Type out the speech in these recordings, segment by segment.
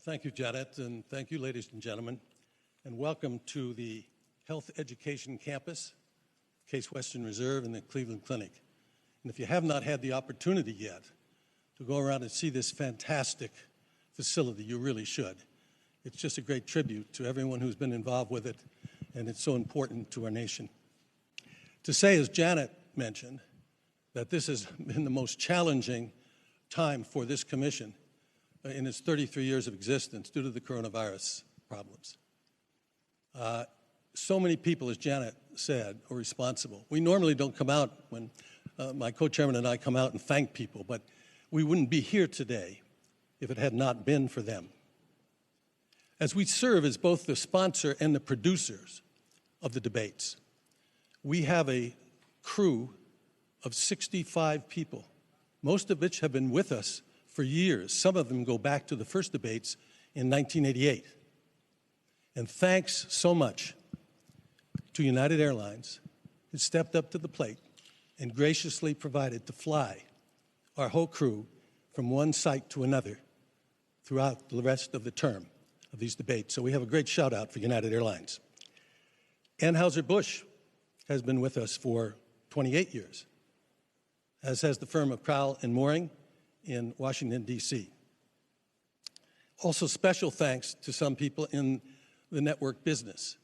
Thank you, Janet, and thank you, ladies and gentlemen, and welcome to the Health Education Campus, Case Western Reserve, and the Cleveland Clinic. And if you have not had the opportunity yet to go around and see this fantastic facility, you really should. It's just a great tribute to everyone who's been involved with it, and it's so important to our nation. To say, as Janet mentioned, that this has been the most challenging time for this commission in its 33 years of existence due to the coronavirus problems. So many people, as Janet said, are responsible. We normally don't come out when my co-chairman and I come out and thank people, but we wouldn't be here today if it had not been for them. As we serve as both the sponsor and the producers of the debates, we have a crew of 65 people, most of which have been with us for years. Some of them go back to the first debates in 1988. And thanks so much to United Airlines, who stepped up to the plate and graciously provided to fly our whole crew from one site to another throughout the rest of the term of these debates. So we have a great shout out for United Airlines. Anheuser-Busch has been with us for 28 years, as has the firm of Crowell and Mooring in Washington, D.C. Also, special thanks to some people in the network business,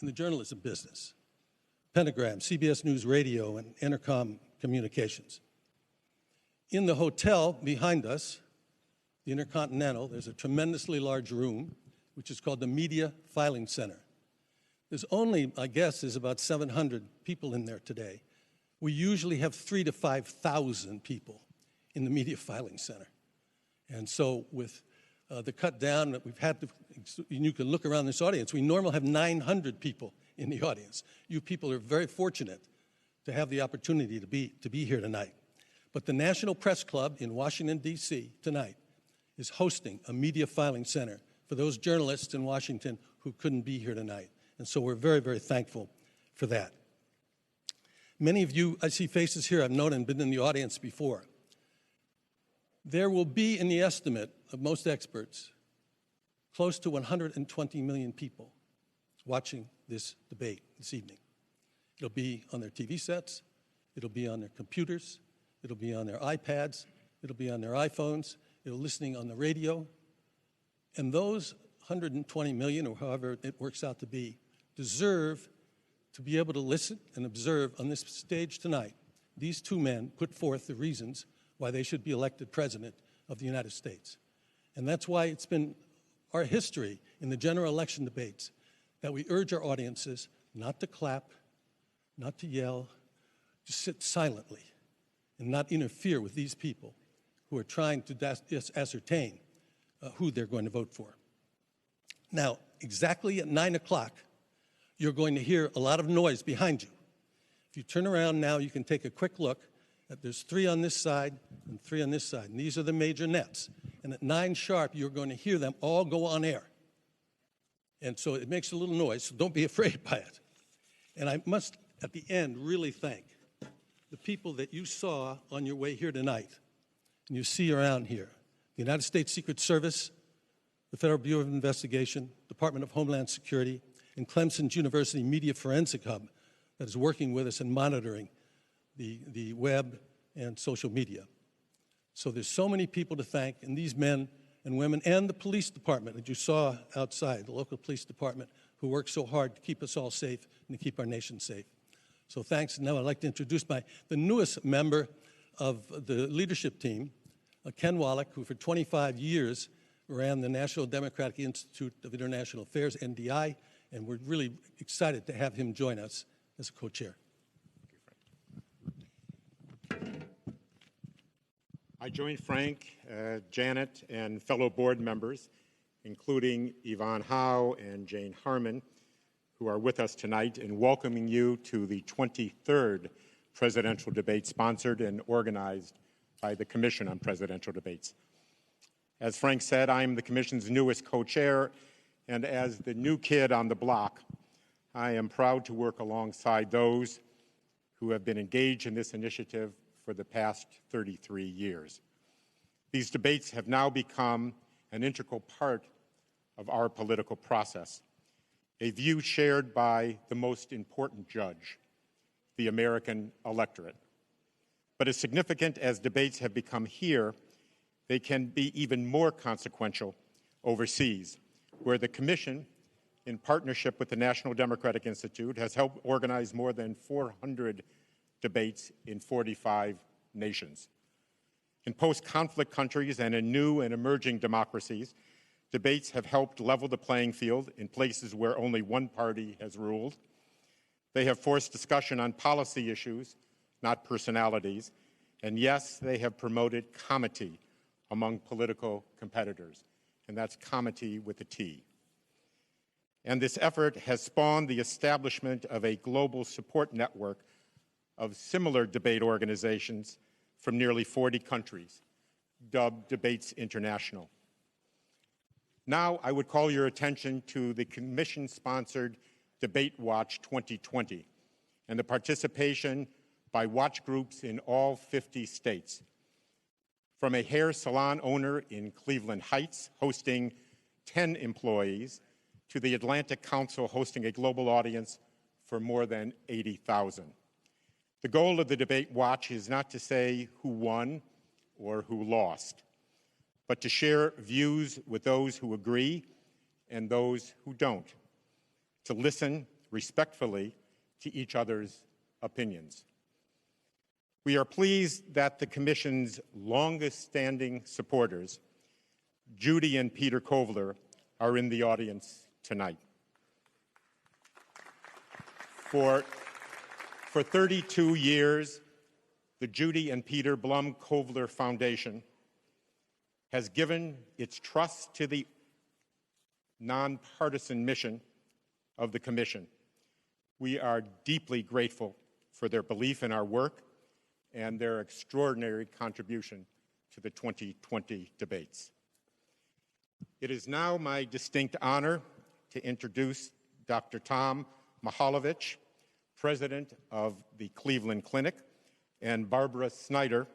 in the journalism business, Pentagram, CBS News Radio, and Intercom Communications. In the hotel behind us, the Intercontinental, there's a tremendously large room, which is called the Media Filing Center. There's only, I guess, is about 700 people in there today. We usually have 3,000 to 5,000 people in the Media Filing Center. And so with the cut down that we've had to, and you can look around this audience, we normally have 900 people in the audience. You people are very fortunate to have the opportunity to be here tonight. But the National Press Club in Washington, D.C. tonight is hosting a Media Filing Center for those journalists in Washington who couldn't be here tonight. And so we're very, very thankful for that. Many of you, I see faces here I've known and been in the audience before. There will be, in the estimate of most experts, close to 120 million people watching this debate this evening. It'll be on their TV sets, it'll be on their computers, it'll be on their iPads, it'll be on their iPhones, it'll be listening on the radio. And those 120 million, or however it works out to be, deserve to be able to listen and observe on this stage tonight. These two men put forth the reasons why they should be elected president of the United States. And that's why it's been our history in the general election debates that we urge our audiences not to clap, not to yell, to sit silently and not interfere with these people who are trying to ascertain who they're going to vote for. Now, exactly at 9 o'clock, you're going to hear a lot of noise behind you. If you turn around now, you can take a quick look. There's 3 on this side and 3 on this side, and these are the major nets. And at 9 sharp, you're going to hear them all go on air. And so it makes a little noise, so don't be afraid by it. And I must, at the end, really thank the people that you saw on your way here tonight and you see around here. The United States Secret Service, the Federal Bureau of Investigation, Department of Homeland Security, and Clemson University Media Forensic Hub that is working with us and monitoring the web and social media. So there's so many people to thank, and these men and women, and the police department that you saw outside, the local police department, who work so hard to keep us all safe and to keep our nation safe. So thanks. And now I'd like to introduce the newest member of the leadership team, Ken Wallach, who for 25 years ran the National Democratic Institute of International Affairs, NDI, and we're really excited to have him join us as a co-chair. I join Frank, Janet, and fellow board members, including Yvonne Howe and Jane Harmon, who are with us tonight, in welcoming you to the 23rd presidential debate sponsored and organized by the Commission on Presidential Debates. As Frank said, I'm the Commission's newest co-chair, and as the new kid on the block, I am proud to work alongside those who have been engaged in this initiative for the past 33 years. These debates have now become an integral part of our political process, a view shared by the most important judge, the American electorate. But as significant as debates have become here, they can be even more consequential overseas, where the Commission, in partnership with the National Democratic Institute, has helped organize more than 400 debates in 45 nations. In post-conflict countries and in new and emerging democracies, debates have helped level the playing field in places where only one party has ruled. They have forced discussion on policy issues, not personalities. And yes, they have promoted comity among political competitors. And that's comity with a T. And this effort has spawned the establishment of a global support network of similar debate organizations from nearly 40 countries, dubbed Debates International. Now, I would call your attention to the Commission-sponsored Debate Watch 2020 and the participation by watch groups in all 50 states. From a hair salon owner in Cleveland Heights hosting 10 employees to the Atlantic Council hosting a global audience for more than 80,000. The goal of the Debate Watch is not to say who won or who lost, but to share views with those who agree and those who don't, to listen respectfully to each other's opinions. We are pleased that the Commission's longest-standing supporters, Judy and Peter Kovler, are in the audience tonight. For 32 years, the Judy and Peter Blum Kovler Foundation has given its trust to the nonpartisan mission of the Commission. We are deeply grateful for their belief in our work and their extraordinary contribution to the 2020 debates. It is now my distinct honor to introduce Dr. Tom Mihaljevic, President of the Cleveland Clinic, and Barbara Snyder,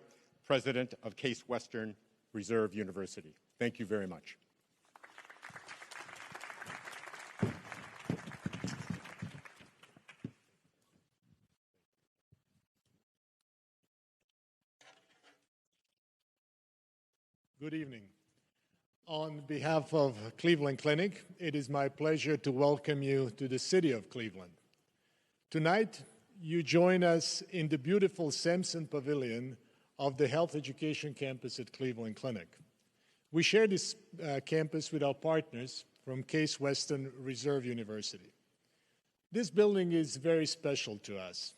President of Case Western Reserve University. Thank you very much. Good evening. On behalf of Cleveland Clinic, it is my pleasure to welcome you to the city of Cleveland. Tonight, you join us in the beautiful Sampson Pavilion of the Health Education Campus at Cleveland Clinic. We share this campus with our partners from Case Western Reserve University. This building is very special to us.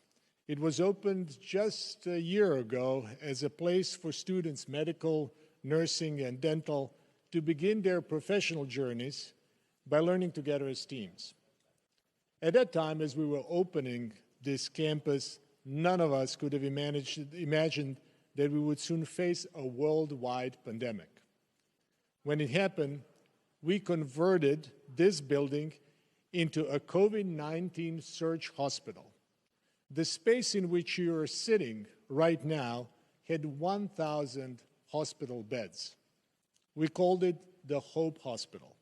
It was opened just a year ago as a place for students, medical, nursing, and dental, to begin their professional journeys by learning together as teams. At that time, as we were opening this campus, none of us could have imagined that we would soon face a worldwide pandemic. When it happened, we converted this building into a COVID-19 surge hospital. The space in which you are sitting right now had 1,000 hospital beds. We called it the Hope Hospital.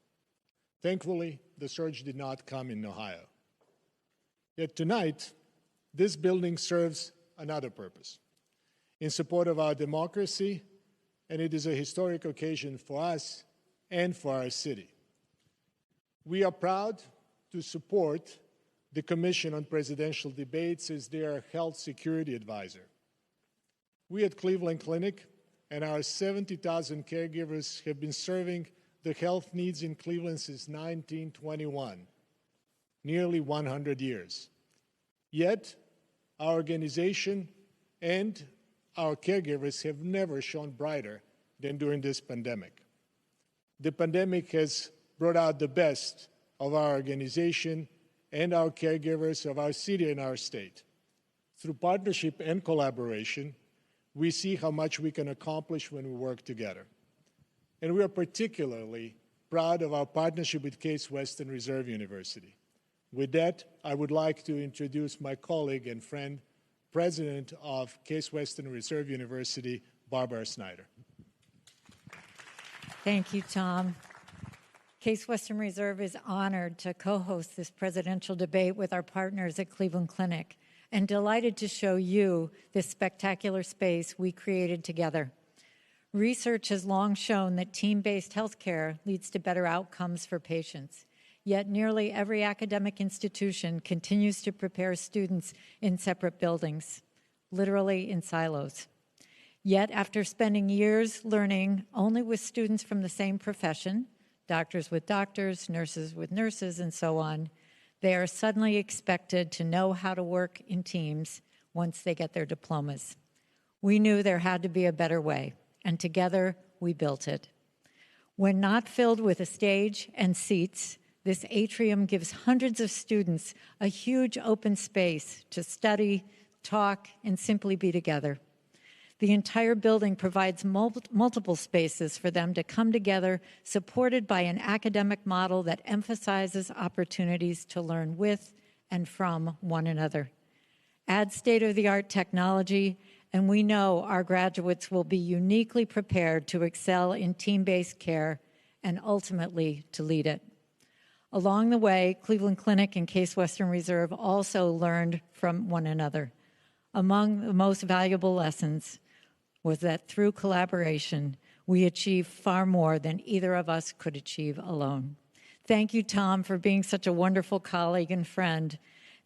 Thankfully, the surge did not come in Ohio. Yet tonight, this building serves another purpose, in support of our democracy, and it is a historic occasion for us and for our city. We are proud to support the Commission on Presidential Debates as their health security advisor. We at Cleveland Clinic and our 70,000 caregivers have been serving the health needs in Cleveland since 1921, nearly 100 years. Yet, our organization and our caregivers have never shone brighter than during this pandemic. The pandemic has brought out the best of our organization and our caregivers of our city and our state. Through partnership and collaboration, we see how much we can accomplish when we work together. And we are particularly proud of our partnership with Case Western Reserve University. With that, I would like to introduce my colleague and friend, President of Case Western Reserve University, Barbara Snyder. Thank you, Tom. Case Western Reserve is honored to co-host this presidential debate with our partners at Cleveland Clinic and delighted to show you this spectacular space we created together. Research has long shown that team-based healthcare leads to better outcomes for patients. Yet nearly every academic institution continues to prepare students in separate buildings, literally in silos. Yet after spending years learning only with students from the same profession, doctors with doctors, nurses with nurses, and so on, they are suddenly expected to know how to work in teams once they get their diplomas. We knew there had to be a better way, and together we built it. When not filled with a stage and seats, this atrium gives hundreds of students a huge open space to study, talk, and simply be together. The entire building provides multiple spaces for them to come together, supported by an academic model that emphasizes opportunities to learn with and from one another. Add state-of-the-art technology, and we know our graduates will be uniquely prepared to excel in team-based care and ultimately to lead it. Along the way, Cleveland Clinic and Case Western Reserve also learned from one another. Among the most valuable lessons was that through collaboration, we achieve far more than either of us could achieve alone. Thank you, Tom, for being such a wonderful colleague and friend.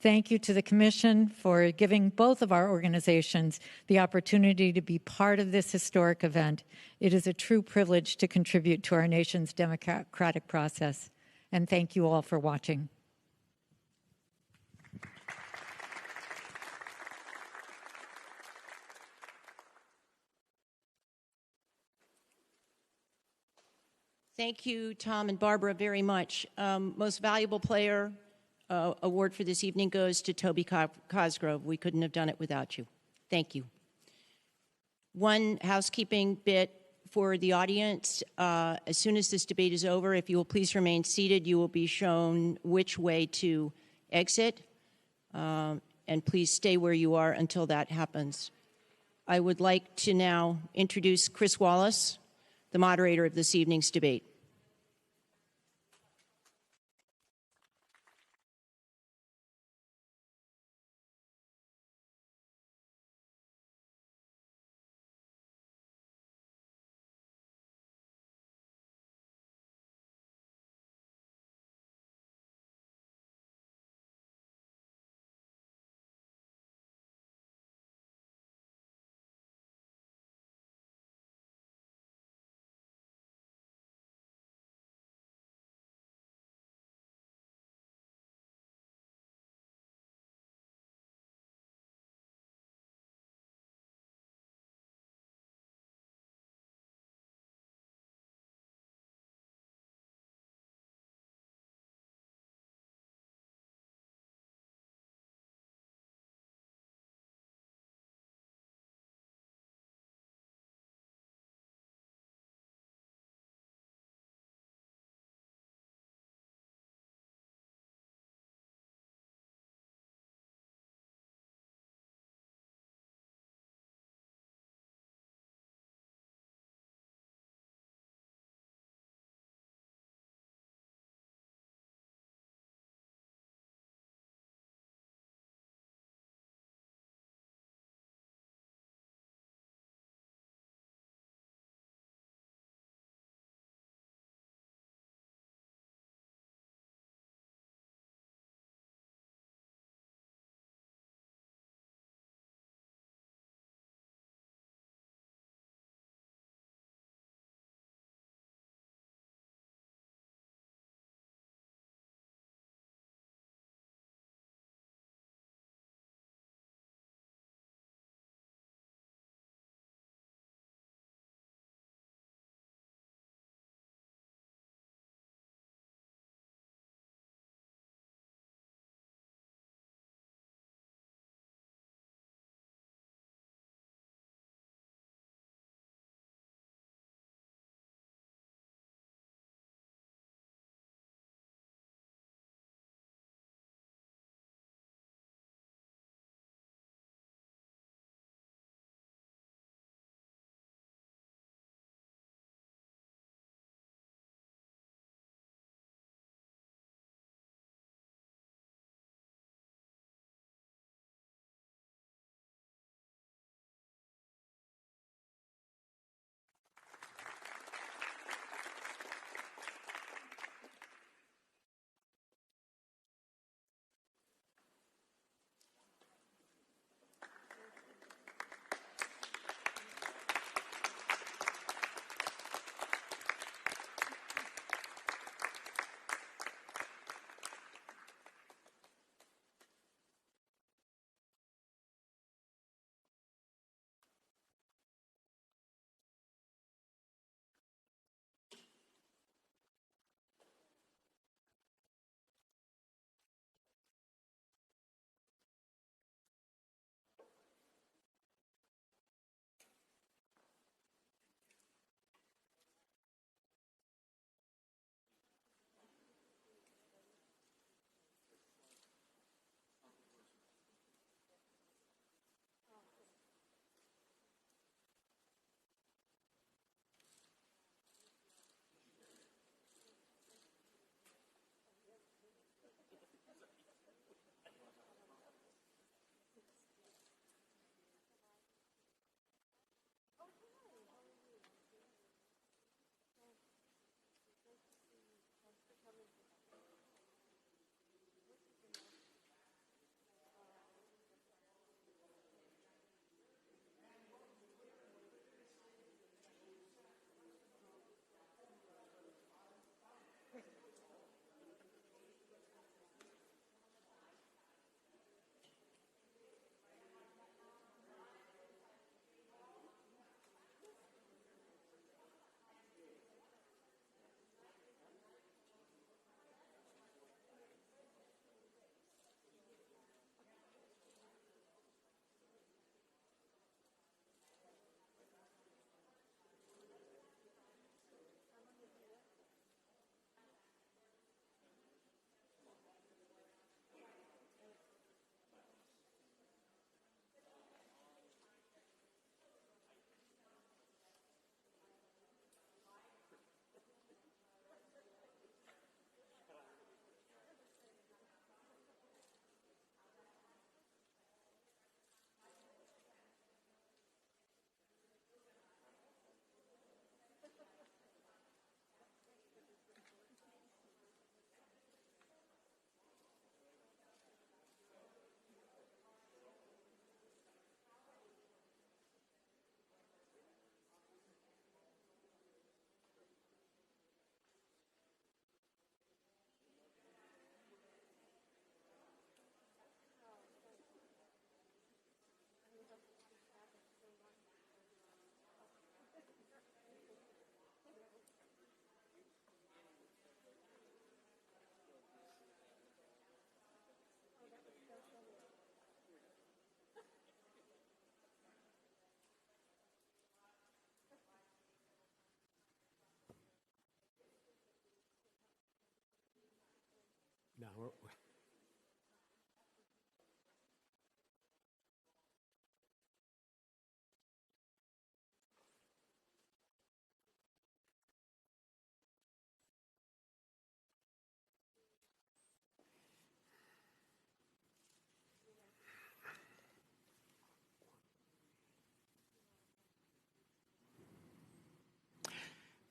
Thank you to the Commission for giving both of our organizations the opportunity to be part of this historic event. It is a true privilege to contribute to our nation's democratic process. And thank you all for watching. Thank you, Tom and Barbara, very much. Most Valuable Player award for this evening goes to Toby Cosgrove. We couldn't have done it without you. Thank you. One housekeeping bit for the audience. As soon as this debate is over, if you will please remain seated, you will be shown which way to exit. And please stay where you are until that happens. I would like to now introduce Chris Wallace, the moderator of this evening's debate.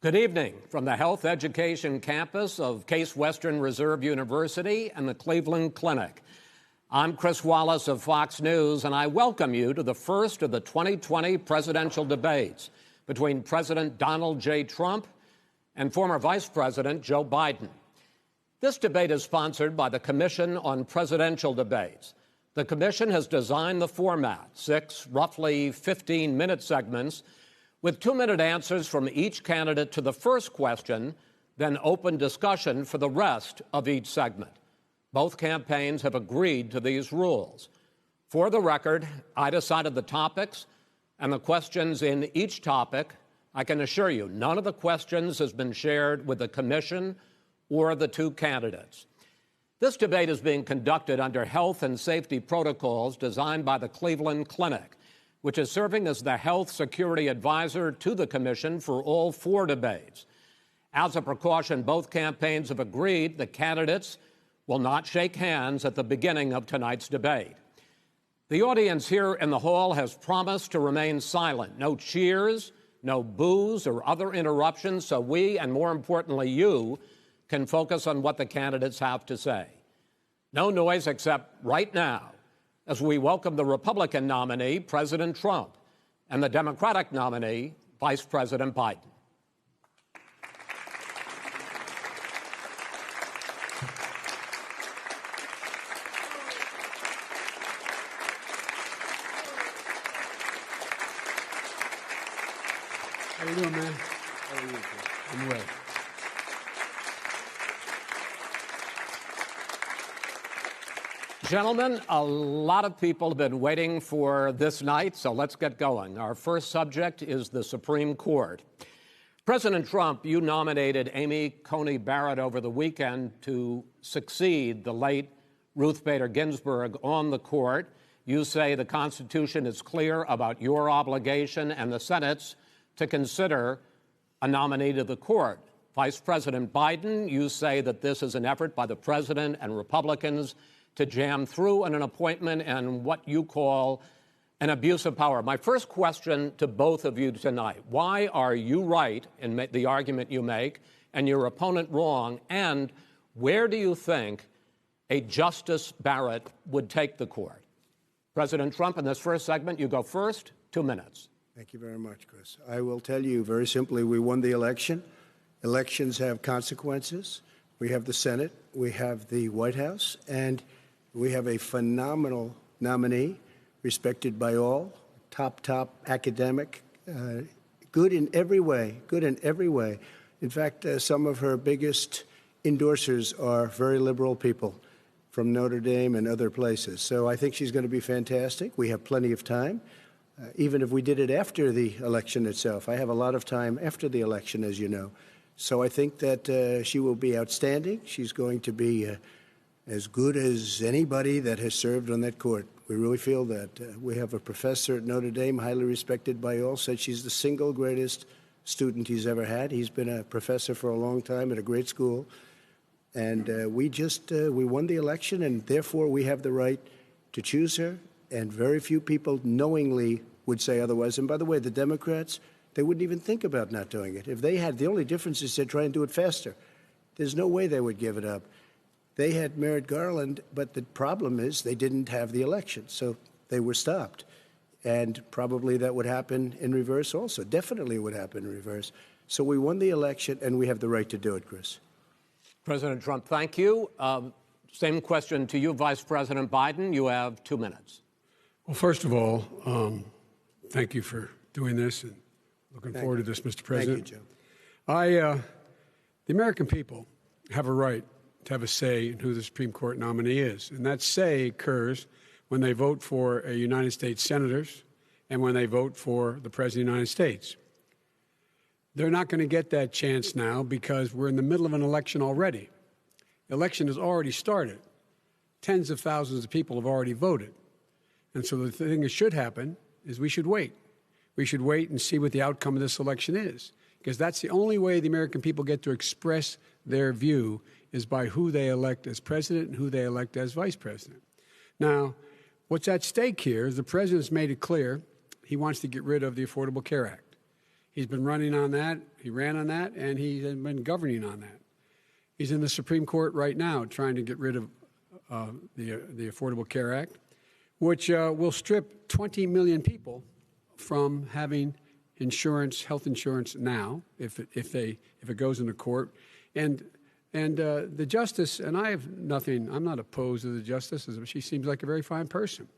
Good evening from the Health Education campus of Case Western Reserve University and the Cleveland Clinic. I'm Chris Wallace of Fox News, and I welcome you to the first of the 2020 presidential debates between President Donald J. Trump and former Vice President Joe Biden. This debate is sponsored by the Commission on Presidential Debates. The commission has designed the format, 6 roughly 15-minute segments with 2-minute answers from each candidate to the first question, then open discussion for the rest of each segment. Both campaigns have agreed to these rules. For the record, I decided the topics and the questions in each topic. I can assure you, none of the questions has been shared with the commission or the 2 candidates. This debate is being conducted under health and safety protocols designed by the Cleveland Clinic, which is serving as the health security advisor to the commission for all 4 debates. As a precaution, both campaigns have agreed the candidates will not shake hands at the beginning of tonight's debate. The audience here in the hall has promised to remain silent. No cheers, no boos or other interruptions, so we, and more importantly you, can focus on what the candidates have to say. No noise except right now, as we welcome the Republican nominee, President Trump, and the Democratic nominee, Vice President Biden. How you doing, man? How are you? I'm well. Gentlemen, a lot of people have been waiting for this night, so let's get going. Our first subject is the Supreme Court. President Trump, you nominated Amy Coney Barrett over the weekend to succeed the late Ruth Bader Ginsburg on the court. You say the Constitution is clear about your obligation and the Senate's to consider a nominee to the court. Vice President Biden, you say that this is an effort by the president and Republicans to jam through an appointment and what you call an abuse of power. My first question to both of you tonight, why are you right in the argument you make and your opponent wrong, and where do you think a Justice Barrett would take the court? President Trump, in this first segment, you go first, 2 minutes. Thank you very much, Chris. I will tell you very simply, we won the election. Elections have consequences. We have the Senate, we have the White House, and we have a phenomenal nominee, respected by all, top academic, good in every way, In fact, some of her biggest endorsers are very liberal people from Notre Dame and other places. So I think she's going to be fantastic. We have plenty of time, even if we did it after the election itself. I have a lot of time after the election, as you know. So I think that she will be outstanding. She's going to be as good as anybody that has served on that court. We really feel that. We have a professor at Notre Dame, highly respected by all, said she's the single greatest student he's ever had. He's been a professor for a long time at a great school. And we won the election, and therefore we have the right to choose her. And very few people knowingly would say otherwise. And by the way, the Democrats, they wouldn't even think about not doing it. If they had, the only difference is they'd try and do it faster. There's no way they would give it up. They had Merrick Garland, but the problem is they didn't have the election, so they were stopped. And probably that would happen in reverse also. Definitely would happen in reverse. So we won the election, and we have the right to do it, Chris. President Trump, thank you. Same question to you, Vice President Biden. You have 2 minutes. Well, first of all, thank you for doing this, and looking forward to this, Mr. President. Thank you, Joe. The American people have a right to have a say in who the Supreme Court nominee is. And that say occurs when they vote for United States senators and when they vote for the President of the United States. They're not going to get that chance now because we're in the middle of an election already. election has already started. Tens of thousands of people have already voted. And so the thing that should happen is we should wait. We should wait and see what the outcome of this election is, because that's the only way the American people get to express their view is by who they elect as president and who they elect as vice president. Now, what's at stake here is the president's made it clear he wants to get rid of the Affordable Care Act. He's been running on that, he ran on that, and he's been governing on that. He's in the Supreme Court right now trying to get rid of the Affordable Care Act, which will strip 20 million people from having insurance, health insurance now, if it goes into court. And the justice, and I'm not opposed to the justice. She seems like a very fine person.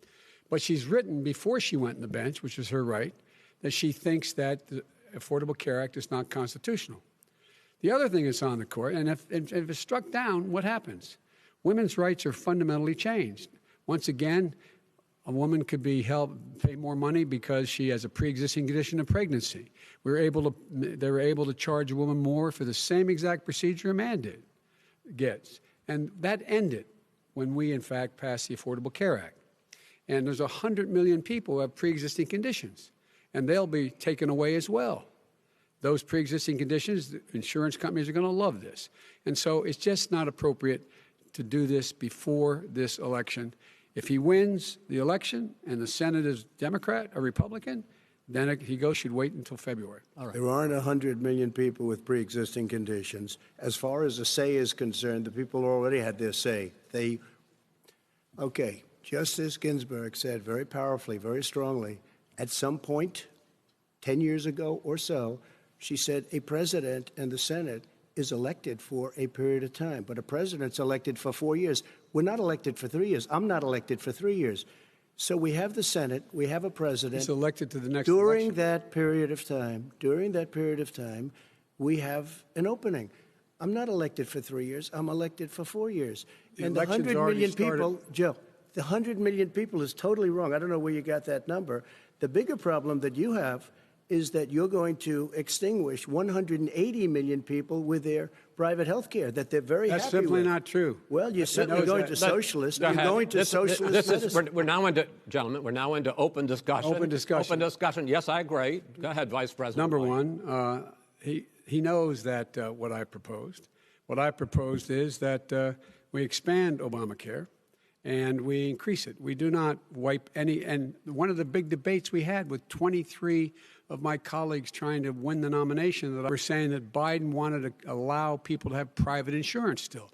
But she's written before she went on the bench, which is her right, that she thinks that the Affordable Care Act is not constitutional. The other thing that's on the court, and if it's struck down, what happens? Women's rights are fundamentally changed. Once again, a woman could be pay more money because she has a pre-existing condition of pregnancy. They were able to charge a woman more for the same exact procedure a man gets. And that ended when we, in fact, passed the Affordable Care Act. And there's 100 million people who have pre-existing conditions, and they'll be taken away as well. Those pre-existing conditions, the insurance companies are going to love this. And so it's just not appropriate to do this before this election. If he wins the election and the Senate is Democrat or Republican, then he should wait until February. All right. There aren't 100 million people with pre-existing conditions. As far as the say is concerned, the people already had their say. Okay, Justice Ginsburg said very powerfully, very strongly, at some point, 10 years ago or so, she said a president and the Senate is elected for a period of time, but a president's elected for 4 years. We're not elected for 3 years. I'm not elected for 3 years. So we have the Senate, we have a president. He's elected to the next during election. that period of time, we have an opening. I'm not elected for 3 years. I'm elected for 4 years. And the 100 million people, Joe, the 100 million people is totally wrong. I don't know where you got that number. The bigger problem that you have is that you're going to extinguish 180 million people with their private health care that they're very That's happy with. That's simply not true. Well, you're certainly going to socialist. You're going to socialist medicine. We're now into, gentlemen, we're now into open discussion. Open discussion. Open discussion. Yes, I agree. Go ahead, Vice President. Number one, he knows that what I proposed. What I proposed is that we expand Obamacare and we increase it. We do not wipe any. And one of the big debates we had with 23 of my colleagues trying to win the nomination, that I was saying that Biden wanted to allow people to have private insurance still.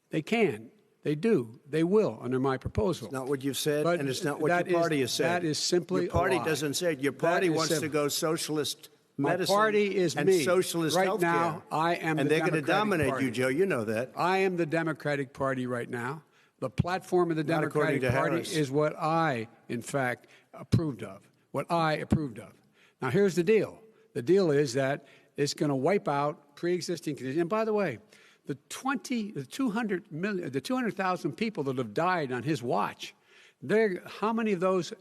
They can. They do. They will under my proposal. It's not what you've said, but and it's not what your party has said. That is simply your party a lie. doesn't say it. Your party wants to go socialist medicine. My party is and me. socialist right healthcare. Now, I am and the they're going to dominate party. you, Joe. You know that. I am the Democratic Party right now. The platform of the Not Democratic Party Harris. is what I, in fact, approved of. What I approved of. Now, here's the deal. The deal is that it's going to wipe out pre-existing conditions. And by the way, the 200,000 people that have died on his watch, how many of those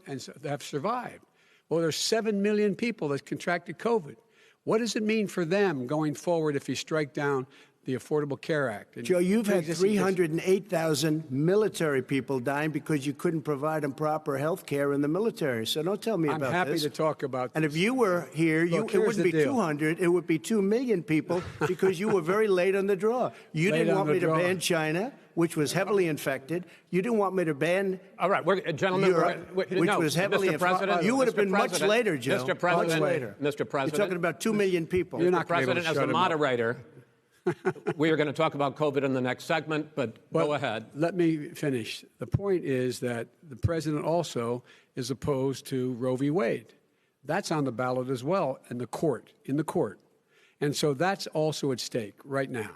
have survived? Well, there's 7 million people that contracted COVID. What does it mean for them going forward if you strike down the Affordable Care Act? Joe, you've had 308,000 military people dying because you couldn't provide them proper health care in the military. So don't tell me about this. I'm happy to talk about this. And if you were here, Look, it wouldn't be deal. 200, it would be 2 million people because you were very late on the draw. You didn't want me to ban China, which was heavily infected. You didn't want me to ban All right, gentlemen, Europe, which was heavily infected. You would have been much later, Joe. Mr. President, much later. Mr. President. You're talking about 2 million people. You're not Mr. President, as a moderator, we are going to talk about COVID in the next segment, but go ahead. Let me finish. The point is that the president also is opposed to Roe v. Wade. That's on the ballot as well in the court. And so that's also at stake right now.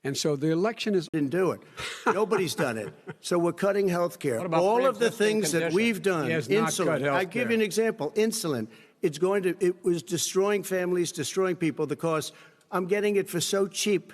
And so the election is... Didn't do it. Nobody's done it. So we're cutting health care. All of the things that we've done, insulin. I give you an example. Insulin. It was destroying families, destroying people because I'm getting it for so cheap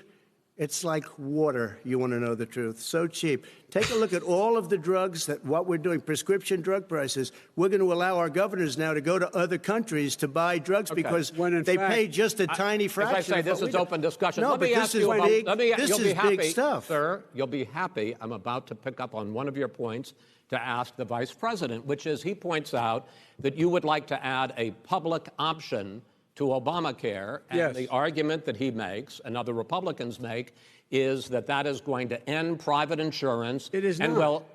It's like water, you want to know the truth. So cheap. Take a look at all of the drugs what we're doing, prescription drug prices. We're going to allow our governors now to go to other countries to buy drugs because they pay just a tiny fraction. As I say, this is open discussion. No, let me but ask this you is about, big, you'll be happy, big stuff. Sir, you'll be happy. I'm about to pick up on one of your points to ask the Vice President, which is he points out that you would like to add a public option to Obamacare. And yes. The argument that he makes and other Republicans make is that that is going to end private insurance. It is and not. Well,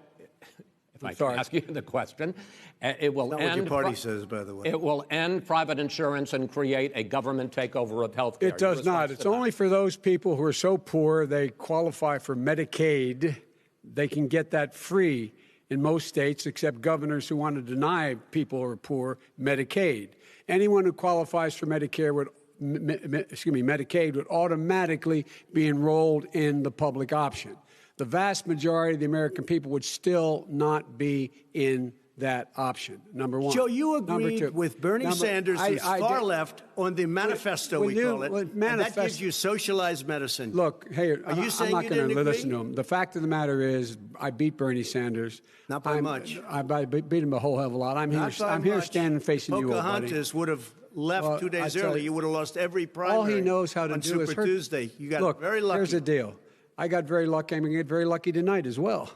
if I can ask you the question, it will Not end. what your party says, by the way. It will end private insurance and create a government takeover of health care. It does not. It's only for those people who are so poor they qualify for Medicaid. They can get that free in most states, except governors who want to deny people who are poor Medicaid. Anyone who qualifies for Medicare Medicaid would automatically be enrolled in the public option. The vast majority of the American people would still not be in that option, number one. Joe, you agreed with Bernie Sanders, who's far left, on the manifesto, we call it, and that gives you socialized medicine. Look, hey, Are you saying I'm not you going to didn't listen agree? to him. The fact of the matter is, I beat Bernie Sanders. Not by much. I beat him a whole hell of a lot. I'm here standing facing you, old buddy. Pocahontas would have left 2 days early. You would have lost every primary. All he knows how to on do Super is hurt. Tuesday. You got very lucky. Here's the deal. I got very lucky. I'm going to get very lucky tonight as well.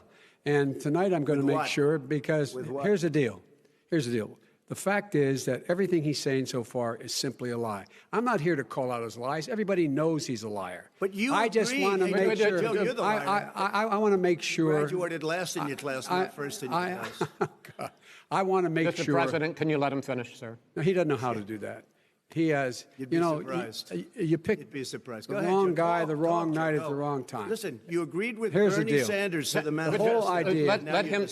And tonight I'm going to make sure, because here's the deal. Here's the deal. The fact is that everything he's saying so far is simply a lie. I'm not here to call out his lies. Everybody knows he's a liar. But you I just want to make sure. Joe, you're the liar. I want to make sure. Graduated last in your class, not first in your class. I want to make sure. Mr. President, can you let him finish, sir? No, he doesn't know how to do that. He has, You'd be surprised. You pick You'd be surprised. the wrong guy, the wrong night at the wrong time. Listen, you agreed with Here's the Bernie deal. Sanders to the The manifesto. whole idea. Let him.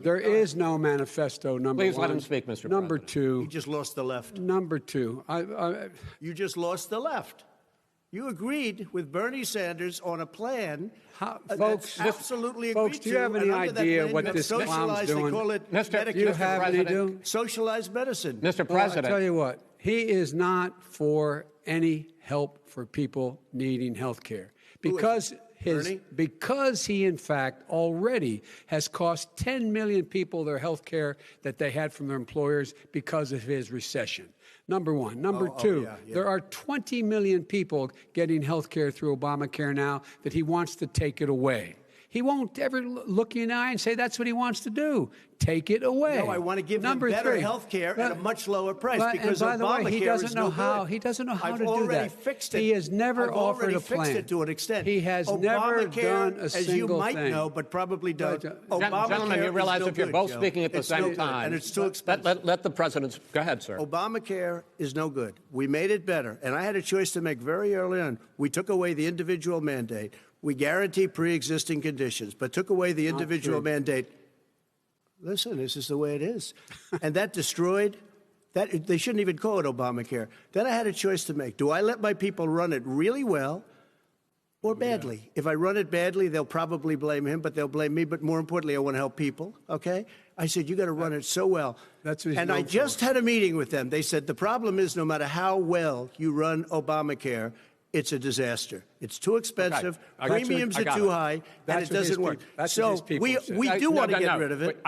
There is no manifesto, number Please one. let him speak, Mr. Number President. two. You just lost the left. Number two. You just lost the left. You agreed with Bernie Sanders on a plan folks, that's absolutely folks, agreed do you have any and under that idea plan, what you have this clown's socialized, doing? They call it Mr. Do you have any President. do? socialized medicine. Mr. Well, President. I tell you what, he is not for any help for people needing health care. Because he, in fact, already has cost 10 million people their health care that they had from their employers because of his recession. Number one. Number two, there are 20 million people getting health care through Obamacare now that he wants to take it away. He won't ever look you in the eye and say that's what he wants to do. Take it away. No, I want to give them better health care at a much lower price because and by Obamacare the way, he doesn't is know no how. good. He doesn't know how I've to do already that. fixed it. He has never I've offered already a plan. fixed it to an extent. He has never Obamacare, done a as single you might thing. know, but probably don't. Gentlemen, you realize if you're both speaking at the same time, and it's too expensive. Let the president go ahead, sir. Obamacare is no good. We made it better, and I had a choice to make very early on. We took away the individual mandate. We guarantee pre-existing conditions, but took away the individual mandate. Listen, this is the way it is. And that destroyed that. They shouldn't even call it Obamacare. Then I had a choice to make. Do I let my people run it really well or badly? If I run it badly, they'll probably blame him, but they'll blame me. But more importantly, I want to help people, okay? I said, you got to run it so well. That's what he's and known I just for. had a meeting with them. They said, the problem is no matter how well you run Obamacare, it's a disaster. It's too expensive. Okay. Premiums are too high, and it doesn't work. So we do want to get rid of it.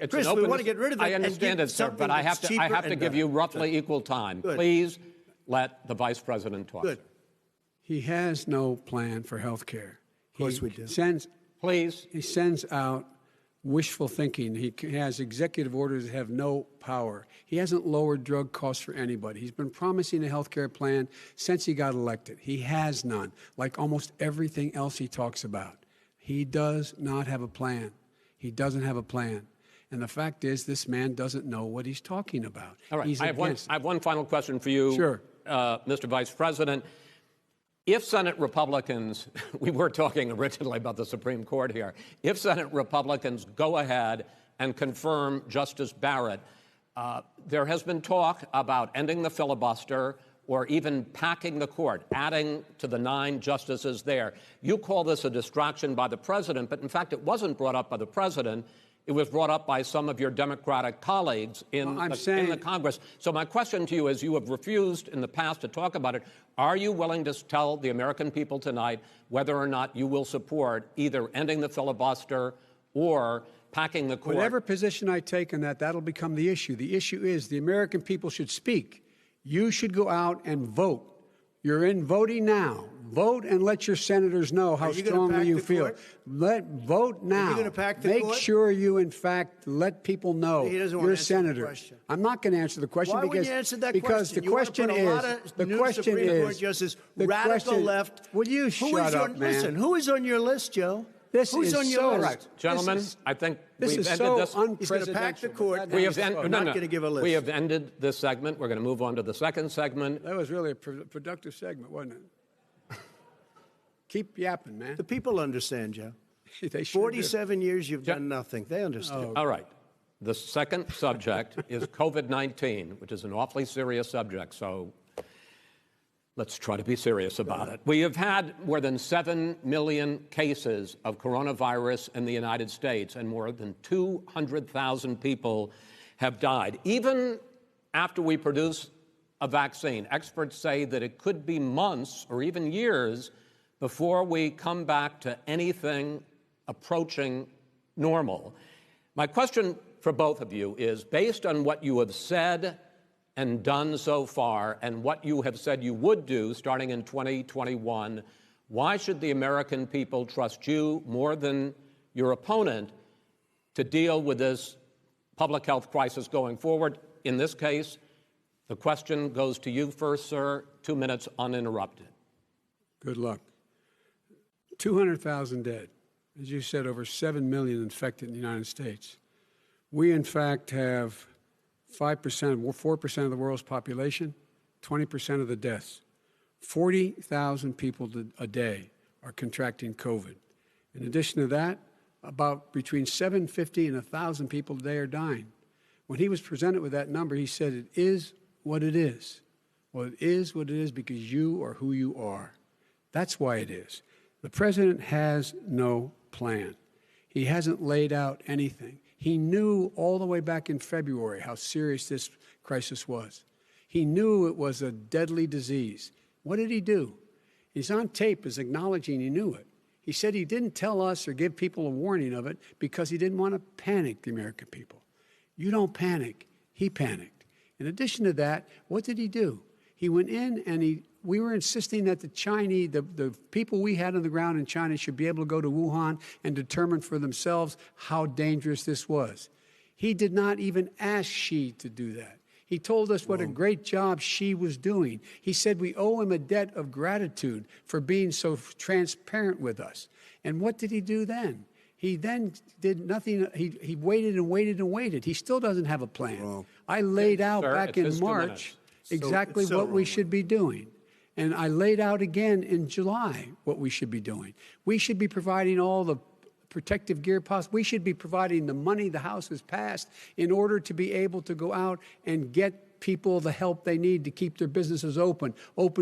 Chris, we want to get rid of it. I understand it, sir, but I have to give you roughly equal time. Good. Please let the vice president talk. Good. He has no plan for health care. Of course we do. Please. He sends out wishful thinking. He has executive orders that have no power. He hasn't lowered drug costs for anybody. He's been promising a health care plan since he got elected. He has none, like almost everything else he talks about. He does not have a plan. He doesn't have a plan. And the fact is, this man doesn't know what he's talking about. All right. He's I have one final question for you, Sure. Mr. Vice President. If Senate Republicans, we were talking originally about the Supreme Court here, if Senate Republicans go ahead and confirm Justice Barrett, there has been talk about ending the filibuster or even packing the court, adding to the 9 justices there. You call this a distraction by the president, but in fact it wasn't brought up by the president. It was brought up by some of your Democratic colleagues in the Congress. So my question to you is, you have refused in the past to talk about it. Are you willing to tell the American people tonight whether or not you will support either ending the filibuster or packing the court? Whatever position I take on that, that'll become the issue. The issue is the American people should speak. You should go out and vote. You're in voting now. Vote and let your senators know how strongly you feel. Vote now. Are you going to pack the Make court? sure you, in fact, let people know He doesn't want to you're a answer the senator. question. I'm not going to answer the question Why because wouldn't you answer that because question? the question you want to put is a lot of the new question Supreme Court is justice, the radical question, left. Will you shut up, man? Listen, who is on your list, Joe? This Who's is on your so list? Right. Gentlemen, I think this we've is ended so this. unprecedented. He's going to pack the court. We have not going to give a list. We have ended this segment. We're going to move on to the second segment. That was really a productive segment, wasn't it? Keep yapping, man. The people understand, Joe. They sure 47 years you've done nothing. They understand. All right. The second subject is COVID-19, which is an awfully serious subject, so let's try to be serious about it. We have had more than 7 million cases of coronavirus in the United States, and more than 200,000 people have died. Even after we produce a vaccine, experts say that it could be months or even years before we come back to anything approaching normal. My question for both of you is, based on what you have said and done so far and what you have said you would do starting in 2021, why should the American people trust you more than your opponent to deal with this public health crisis going forward? In this case, the question goes to you first, sir. 2 minutes uninterrupted. Good luck. 200,000 dead. As you said, over 7 million infected in the United States. We, in fact, have 5%, 4% of the world's population, 20% of the deaths. 40,000 people a day are contracting COVID. In addition to that, about between 750 and 1,000 people a day are dying. When he was presented with that number, he said, it is what it is. Well, it is what it is because you are who you are. That's why it is. The president has no plan. He hasn't laid out anything. He knew all the way back in February how serious this crisis was. He knew it was a deadly disease. What did he do? He's on tape as acknowledging he knew it. He said he didn't tell us or give people a warning of it because he didn't want to panic the American people. You don't panic. He panicked. In addition to that, what did he do? He went in and we were insisting that the Chinese, the people we had on the ground in China should be able to go to Wuhan and determine for themselves how dangerous this was. He did not even ask Xi to do that. He told us what a great job Xi was doing. He said we owe him a debt of gratitude for being so transparent with us. And what did he do then? He then did nothing. He waited and waited and waited. He still doesn't have a plan. I laid out back in March exactly what we should be doing. And I laid out again in July what we should be doing. We should be providing all the protective gear possible. We should be providing the money the House has passed in order to be able to go out and get people the help they need to keep their businesses open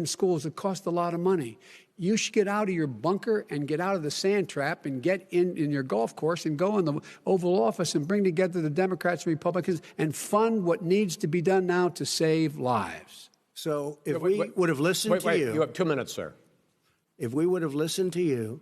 schools that cost a lot of money. You should get out of your bunker and get out of the sand trap and get in your golf course and go in the Oval Office and bring together the Democrats and Republicans and fund what needs to be done now to save lives. So if we would have listened to you... You have 2 minutes, sir. If we would have listened to you,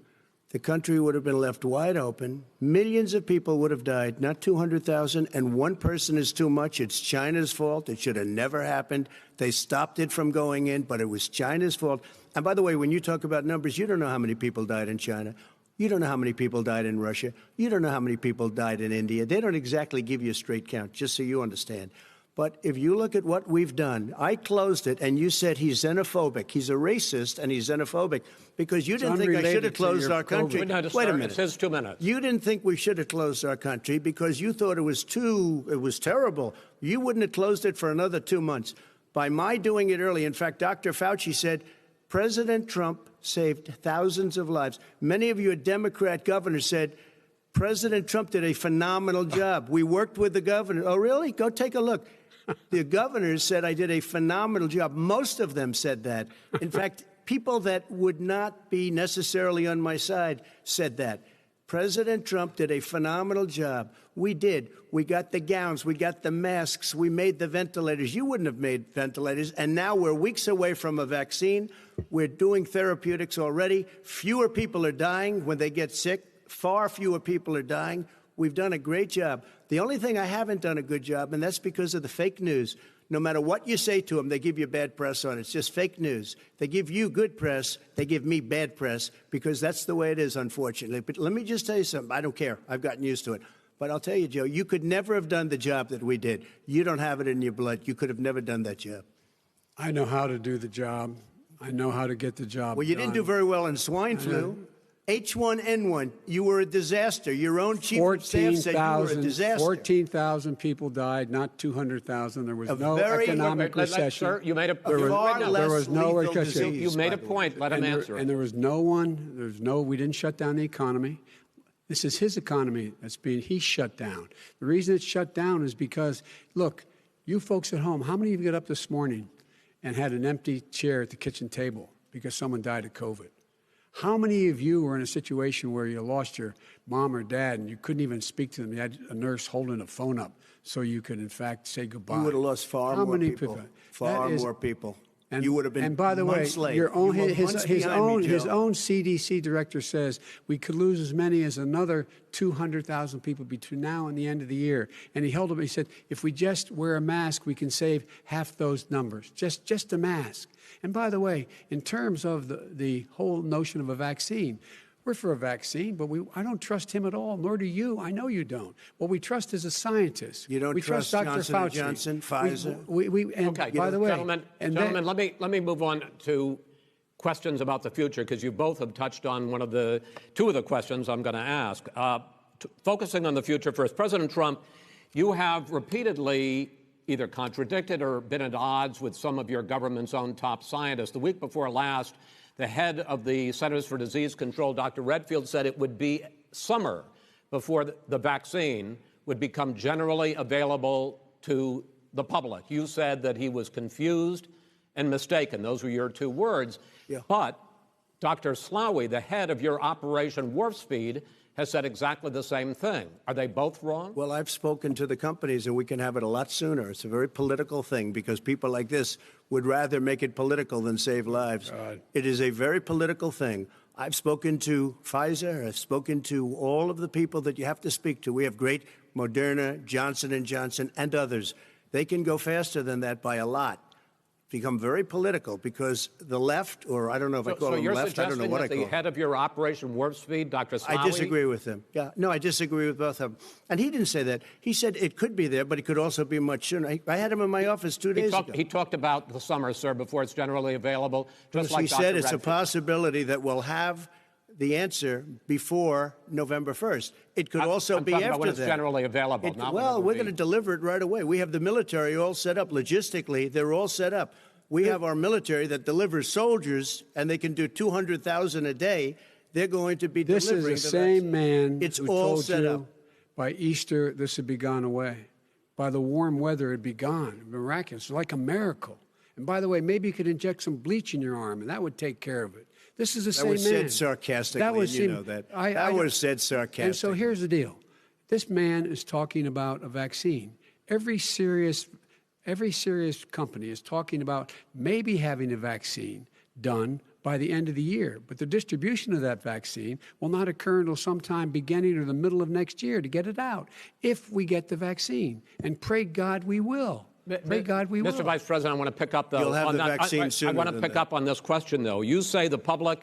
the country would have been left wide open. Millions of people would have died, not 200,000, and one person is too much. It's China's fault. It should have never happened. They stopped it from going in, but it was China's fault. And by the way, when you talk about numbers, you don't know how many people died in China. You don't know how many people died in Russia. You don't know how many people died in India. They don't exactly give you a straight count, just so you understand. But if you look at what we've done, I closed it, and you said he's xenophobic. He's a racist, and he's xenophobic because you didn't think I should have closed our country. Wait a minute. It says 2 minutes. You didn't think we should have closed our country because you thought it was terrible. You wouldn't have closed it for another 2 months. By my doing it early, in fact, Dr. Fauci said, President Trump saved thousands of lives. Many of you Democrat governors said, President Trump did a phenomenal job. We worked with the governor. Oh, really? Go take a look. The governors said I did a phenomenal job. Most of them said that. In fact, people that would not be necessarily on my side said that. President Trump did a phenomenal job. We did. We got the gowns. We got the masks. We made the ventilators. You wouldn't have made ventilators. And now we're weeks away from a vaccine. We're doing therapeutics already. Fewer people are dying when they get sick. Far fewer people are dying. We've done a great job. The only thing I haven't done a good job, and that's because of the fake news. No matter what you say to them, they give you bad press on it. It's just fake news. They give you good press. They give me bad press because that's the way it is, unfortunately. But let me just tell you something. I don't care. I've gotten used to it. But I'll tell you, Joe, you could never have done the job that we did. You don't have it in your blood. You could have never done that job. I know how to do the job. I know how to get the job Well, you done. didn't do very well in swine flu. H1N1, you were a disaster. Your own chief of staff said you were a disaster. 14,000 people died, not 200,000. There was no very- economic recession. Sir, you made a There was no lethal recession. disease, You made a by the way. point. Let him answer. And there was we didn't shut down the economy. This is his economy he shut down. The reason it's shut down is because, look, you folks at home, how many of you got up this morning and had an empty chair at the kitchen table because someone died of COVID? How many of you were in a situation where you lost your mom or dad and you couldn't even speak to them? You had a nurse holding a phone up so you could, in fact, say goodbye. You would have lost far more people. Far more people. And, you would have been and by the way, months late. your own, You were months behind me, his Joe. own CDC director says we could lose as many as another 200,000 people between now and the end of the year. And he held up. He said, if we just wear a mask, we can save half those numbers. Just a mask. And by the way, in terms of the whole notion of a vaccine, we're for a vaccine, but I don't trust him at all, nor do you. I know you don't. What we trust is a scientist. You don't we trust Dr. Johnson Fauci. & Johnson, Pfizer? Okay, by the way, gentlemen, let me move on to questions about the future, because you both have touched on two of the questions I'm going to ask. Focusing on the future first, President Trump, you have repeatedly either contradicted or been at odds with some of your government's own top scientists. The week before last, the head of the Centers for Disease Control, Dr. Redfield, said it would be summer before the vaccine would become generally available to the public. You said that he was confused and mistaken. Those were your two words. Yeah. But Dr. Slaoui, the head of your Operation Warp Speed, has said exactly the same thing. Are they both wrong? Well, I've spoken to the companies, and we can have it a lot sooner. It's a very political thing because people like this would rather make it political than save lives. It is a very political thing. I've spoken to Pfizer. I've spoken to all of the people that you have to speak to. We have great Moderna, Johnson & Johnson, and others. They can go faster than that by a lot. Become very political because the left, or I don't know if I call them left, I don't know what I call them. So you're suggesting that the head of your Operation Warp Speed, Dr. Slaoui? I disagree with him. Yeah, no, I disagree with both of them. And he didn't say that. He said it could be there, but it could also be much sooner. I had him in my office 2 days ago. He talked about the summer, sir, before it's generally available. Just like he said it's a Redfield. possibility that we'll have the answer before November 1st. It could also be talking after about when it's that. generally available. Not when it Well, will we're be. going to deliver it right away. We have the military all set up. Logistically, they're all set up. We have our military that delivers soldiers, and they can do 200,000 a day. They're going to be This delivering is the vaccine. same man It's who all told set you up. by Easter this would be gone away. By the warm weather, it'd be gone. Miraculous, like a miracle. And by the way, maybe you could inject some bleach in your arm, and that would take care of it. This is the same That was man. said sarcastically, and you know that. That was said sarcastically. And so here's the deal. This man is talking about a vaccine. Every serious company is talking about maybe having a vaccine done by the end of the year. But the distribution of that vaccine will not occur until sometime beginning or the middle of next year to get it out, if we get the vaccine. And pray God we will. Pray God we will. Mr. Vice President, I want to pick up You'll have on the that. vaccine sooner I want to than pick that. up on this question, though. You say the public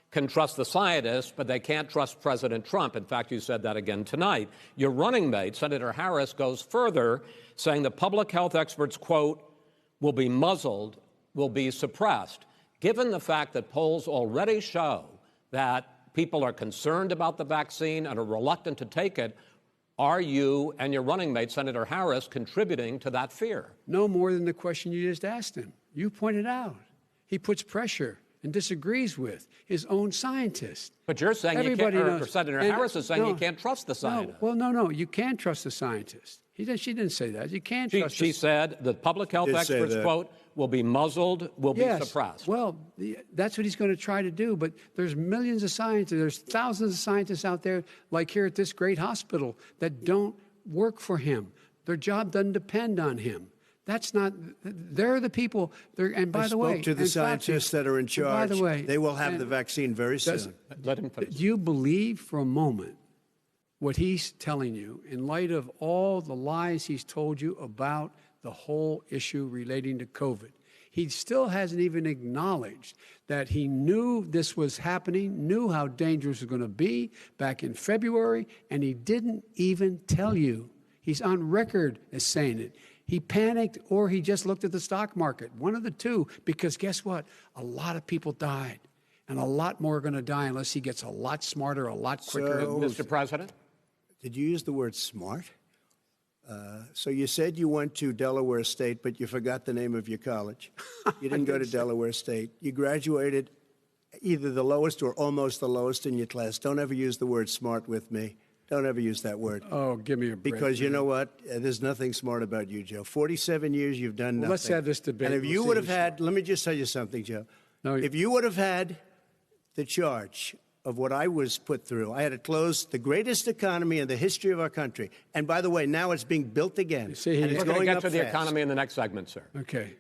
can trust the scientists, but they can't trust President Trump. In fact, you said that again tonight. Your running mate, Senator Harris, goes further, saying the public health experts, quote, will be muzzled, will be suppressed. Given the fact that polls already show that people are concerned about the vaccine and are reluctant to take it, are you and your running mate, Senator Harris, contributing to that fear? No more than the question you just asked him. You pointed out. He puts pressure and disagrees with his own scientists. But you're saying Everybody you can't, or knows. Senator And- Harris is saying no, you can't trust the scientists. No. You can trust the scientists. She didn't say that. You can't trust She said the public health Did say experts, that. quote, will be muzzled, will be suppressed. Well, that's what he's going to try to do. But there's millions of scientists, there's thousands of scientists out there, like here at this great hospital, that don't work for him. Their job doesn't depend on him. That's not, they're the people, and by the way. I spoke to the scientists that are in charge. By the way. They will have the vaccine very soon. Let him finish. Do you believe for a moment what he's telling you in light of all the lies he's told you about the whole issue relating to COVID? He still hasn't even acknowledged that he knew this was happening, knew how dangerous it was going to be back in February, and he didn't even tell you. He's on record as saying it. He panicked or he just looked at the stock market, one of the two, because guess what? A lot of people died, and a lot more are going to die unless he gets a lot smarter, a lot quicker. So, Mr. President? Did you use the word smart? So you said you went to Delaware State, but you forgot the name of your college. You didn't go to Delaware State. You graduated either the lowest or almost the lowest in your class. Don't ever use the word smart with me. Don't ever use that word. Oh, give me a break. Because you know what? There's nothing smart about you, Joe. 47 years, you've done nothing. Let's have this debate. And if you would have had, let me just tell you something, Joe. No, if you would have had the charge of what I was put through, I had to close the greatest economy in the history of our country. And by the way, now it's being built again. See, and it's We're going to going get up to the fast. economy in the next segment, sir. Okay.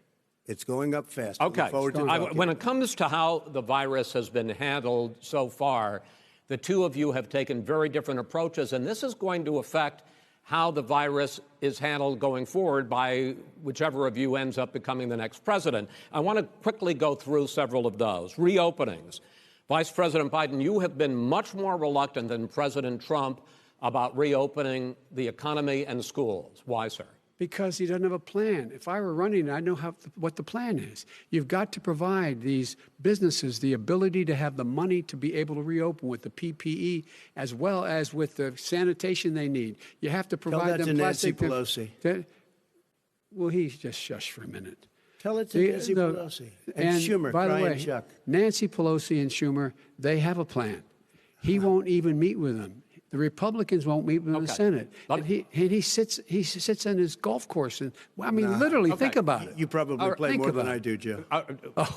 It's going up fast. Okay. Look forward to talking. When it comes to how the virus has been handled so far, the two of you have taken very different approaches, and this is going to affect how the virus is handled going forward by whichever of you ends up becoming the next president. I want to quickly go through several of those. Reopenings. Vice President Biden, you have been much more reluctant than President Trump about reopening the economy and schools. Why, sir? Because he doesn't have a plan. If I were running, I know what the plan is. You've got to provide these businesses the ability to have the money to be able to reopen with the PPE as well as with the sanitation they need. You have to provide Tell that them to Nancy plastic. Pelosi. Well, he's just shush for a minute. Tell it to Nancy Pelosi. And Schumer, by the Brian way, Chuck. Nancy Pelosi and Schumer, they have a plan. He won't even meet with them. The Republicans won't meet with him in the Senate. And he sits on his golf course. And I mean, literally, think about it. You probably play more than I do, Joe.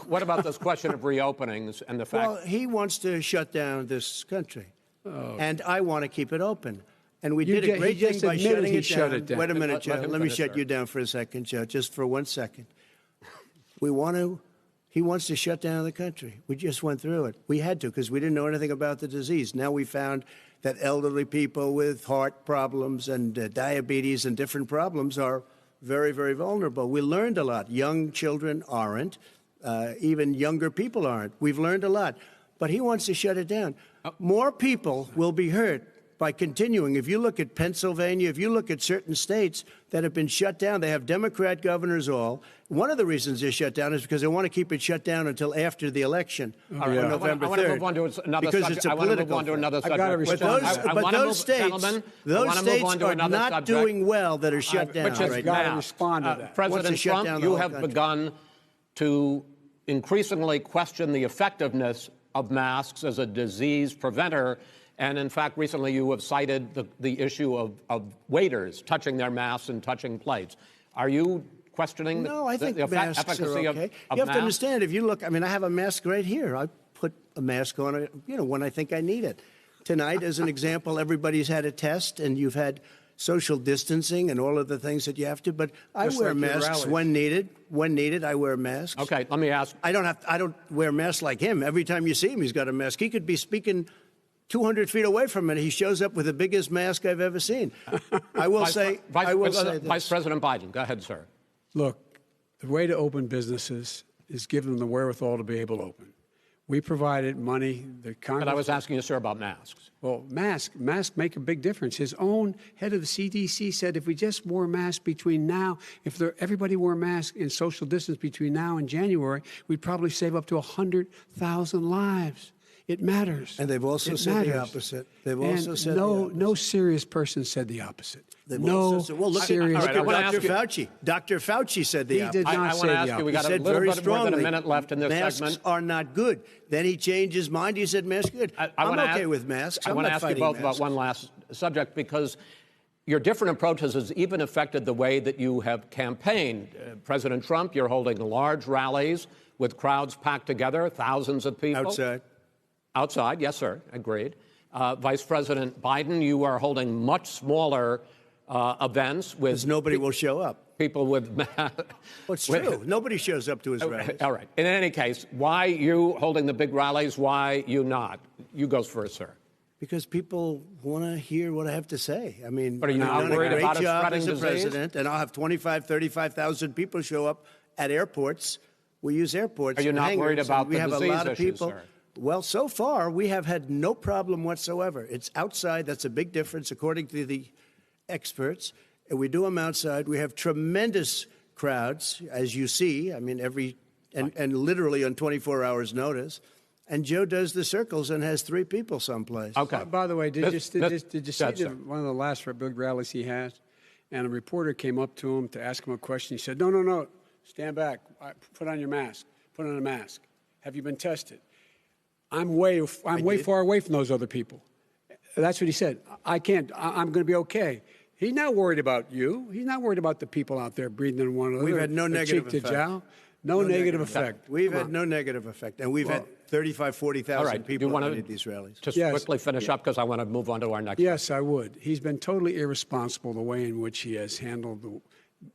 What about this question of reopenings and the fact? Well, he wants to shut down this country, and I want to keep it open. And we did a great thing by shutting it down. Wait a minute, Joe. Let me shut you down for a second, Joe, just for 1 second. He wants to shut down the country. We just went through it. We had to because we didn't know anything about the disease. Now we found that elderly people with heart problems and diabetes and different problems are very, very vulnerable. We learned a lot. Young children aren't. Even younger people aren't. We've learned a lot. But he wants to shut it down. More people will be hurt by continuing. If you look at Pennsylvania, if you look at certain states that have been shut down, they have Democrat governors all. One of the reasons they're shut down is because they want to keep it shut down until after the election on November 3rd. I want to move on to another because subject. it's a I want to political move on to another I've got to subject. respond. But those states are not doing well that are shut down Which is right got now. to respond to that. President shut Trump, down the you whole have country. begun to increasingly question the effectiveness of masks as a disease preventer. And in fact, recently you have cited the issue of waiters touching their masks and touching plates. Are you questioning No, I think the masks efficacy are of okay. of You have to masks? understand, if you look, I mean, I have a mask right here. I put a mask on, when I think I need it. Tonight, as an example, everybody's had a test, and you've had social distancing and all of the things that you have to. But I Just wear like your masks rallies. when needed. When needed, I wear masks. Okay, let me ask. I don't wear masks like him. Every time you see him, he's got a mask. He could be speaking 200 feet away from it. He shows up with the biggest mask I've ever seen. I will say this. Vice President Biden, go ahead, sir. Look, the way to open businesses is give them the wherewithal to be able to open. We provided money. The Congress. But I was asking you, sir, about masks. Well, masks make a big difference. His own head of the CDC said if we just wore masks between now, everybody wore masks in social distance between now and January, we'd probably save up to 100,000 lives. It matters. And they've also said the opposite. They've also said the opposite. No serious person said the opposite. Well, look serious. at Dr. Fauci. Dr. Fauci said the opposite. Did not I say want to ask the you, we got a said little very bit more than a strongly, minute left in this masks segment. are not good. Then he changed his mind. He said masks are good. I'm okay with masks. I want to not ask you fighting both about masks. one last subject because your different approaches has even affected the way that you have campaigned. President Trump, you're holding large rallies with crowds packed together, thousands of people. Outside. Outside, yes, sir, agreed. Vice President Biden, you are holding much smaller events with... Because nobody will show up. People with... Well, it's true. Nobody shows up to his rallies. All right. In any case, why you holding the big rallies? Why you not? You go first, sir. Because people want to hear what I have to say. I mean, But are you I've not done a worried great about a job spreading as a disease? president, and I'll have 35,000 people show up at airports. We use airports. Are you for not worried hangars, about and we the have a disease lot of issue, people. sir? Well, so far we have had no problem whatsoever. It's outside. That's a big difference, according to the experts. And we do them outside. We have tremendous crowds, as you see. I mean, and literally on 24 hours' notice. And Joe does the circles and has 3 people someplace. Okay. By the way, did you see sir. one of the last big rallies he had? And a reporter came up to him to ask him a question. He said, no, stand back. Put on your mask. Put on a mask. Have you been tested? I'm way far away from those other people. That's what he said. I can't. I'm going to be okay. He's not worried about you. He's not worried about the people out there breathing in one another. We've had no negative effect. No negative effect. We've had no negative effect. And we've had 35,000, 40,000 people at any of these rallies. Just quickly finish up because I want to move on to our next. Yes, I would. He's been totally irresponsible the way in which he has handled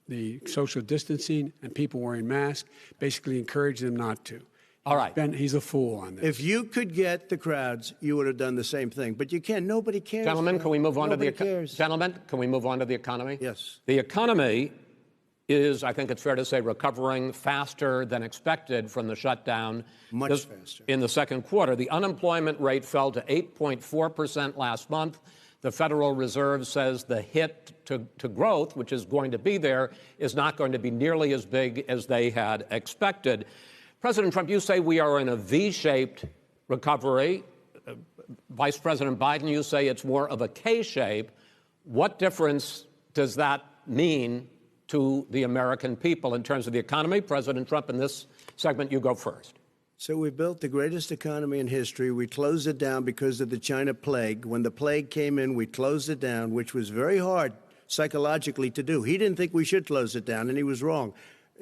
the social distancing and people wearing masks, basically encouraging them not to. All right. He's a fool on this. If you could get the crowds, you would have done the same thing. But you can't. Nobody cares. Gentlemen, can we move on to the cares. Gentlemen, can we move on to the economy? Yes. The economy is, I think it's fair to say, recovering faster than expected from the shutdown. Much faster. In the second quarter, the unemployment rate fell to 8.4% last month. The Federal Reserve says the hit to growth, which is going to be there, is not going to be nearly as big as they had expected. President Trump, you say we are in a V-shaped recovery. Vice President Biden, you say it's more of a K-shape. What difference does that mean to the American people in terms of the economy? President Trump, in this segment, you go first. So we built the greatest economy in history. We closed it down because of the China plague. When the plague came in, we closed it down, which was very hard psychologically to do. He didn't think we should close it down, and he was wrong.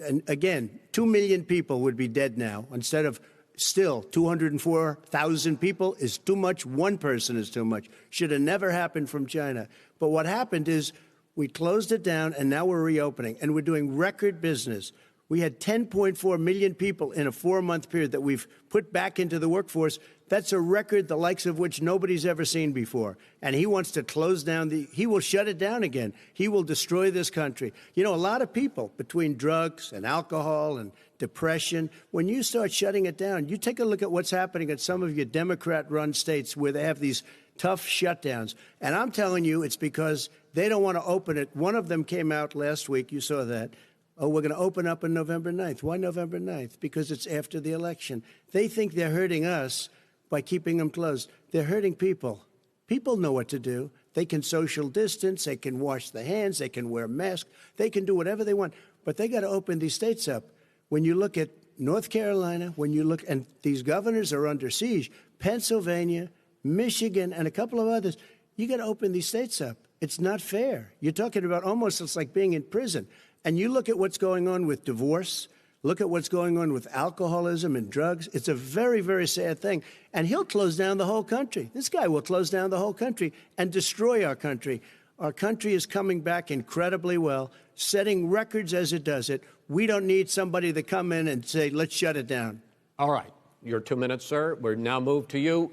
And again, 2 million people would be dead now instead of still 204,000 people is too much. One person is too much. Should have never happened from China. But what happened is we closed it down, and now we're reopening, and we're doing record business. We had 10.4 million people in a 4-month period that we've put back into the workforce. That's a record the likes of which nobody's ever seen before. And he wants to close down he will shut it down again. He will destroy this country. You know, a lot of people, between drugs and alcohol and depression, when you start shutting it down, you take a look at what's happening at some of your Democrat-run states where they have these tough shutdowns. And I'm telling you, it's because they don't want to open it. One of them came out last week. You saw that. Oh, we're going to open up on November 9th. Why November 9th? Because it's after the election. They think they're hurting us by keeping them closed. They're hurting people. People know what to do. They can social distance. They can wash their hands. They can wear masks. They can do whatever they want. But they got to open these states up. When you look at North Carolina, when you look, and these governors are under siege, Pennsylvania, Michigan, and a couple of others, you got to open these states up. It's not fair. You're talking about almost it's like being in prison. And you look at what's going on with divorce, look at what's going on with alcoholism and drugs. It's a very, very sad thing. And he'll close down the whole country. This guy will close down the whole country and destroy our country. Our country is coming back incredibly well, setting records as it does it. We don't need somebody to come in and say, let's shut it down. All right. Your 2 minutes, sir. We're now moved to you.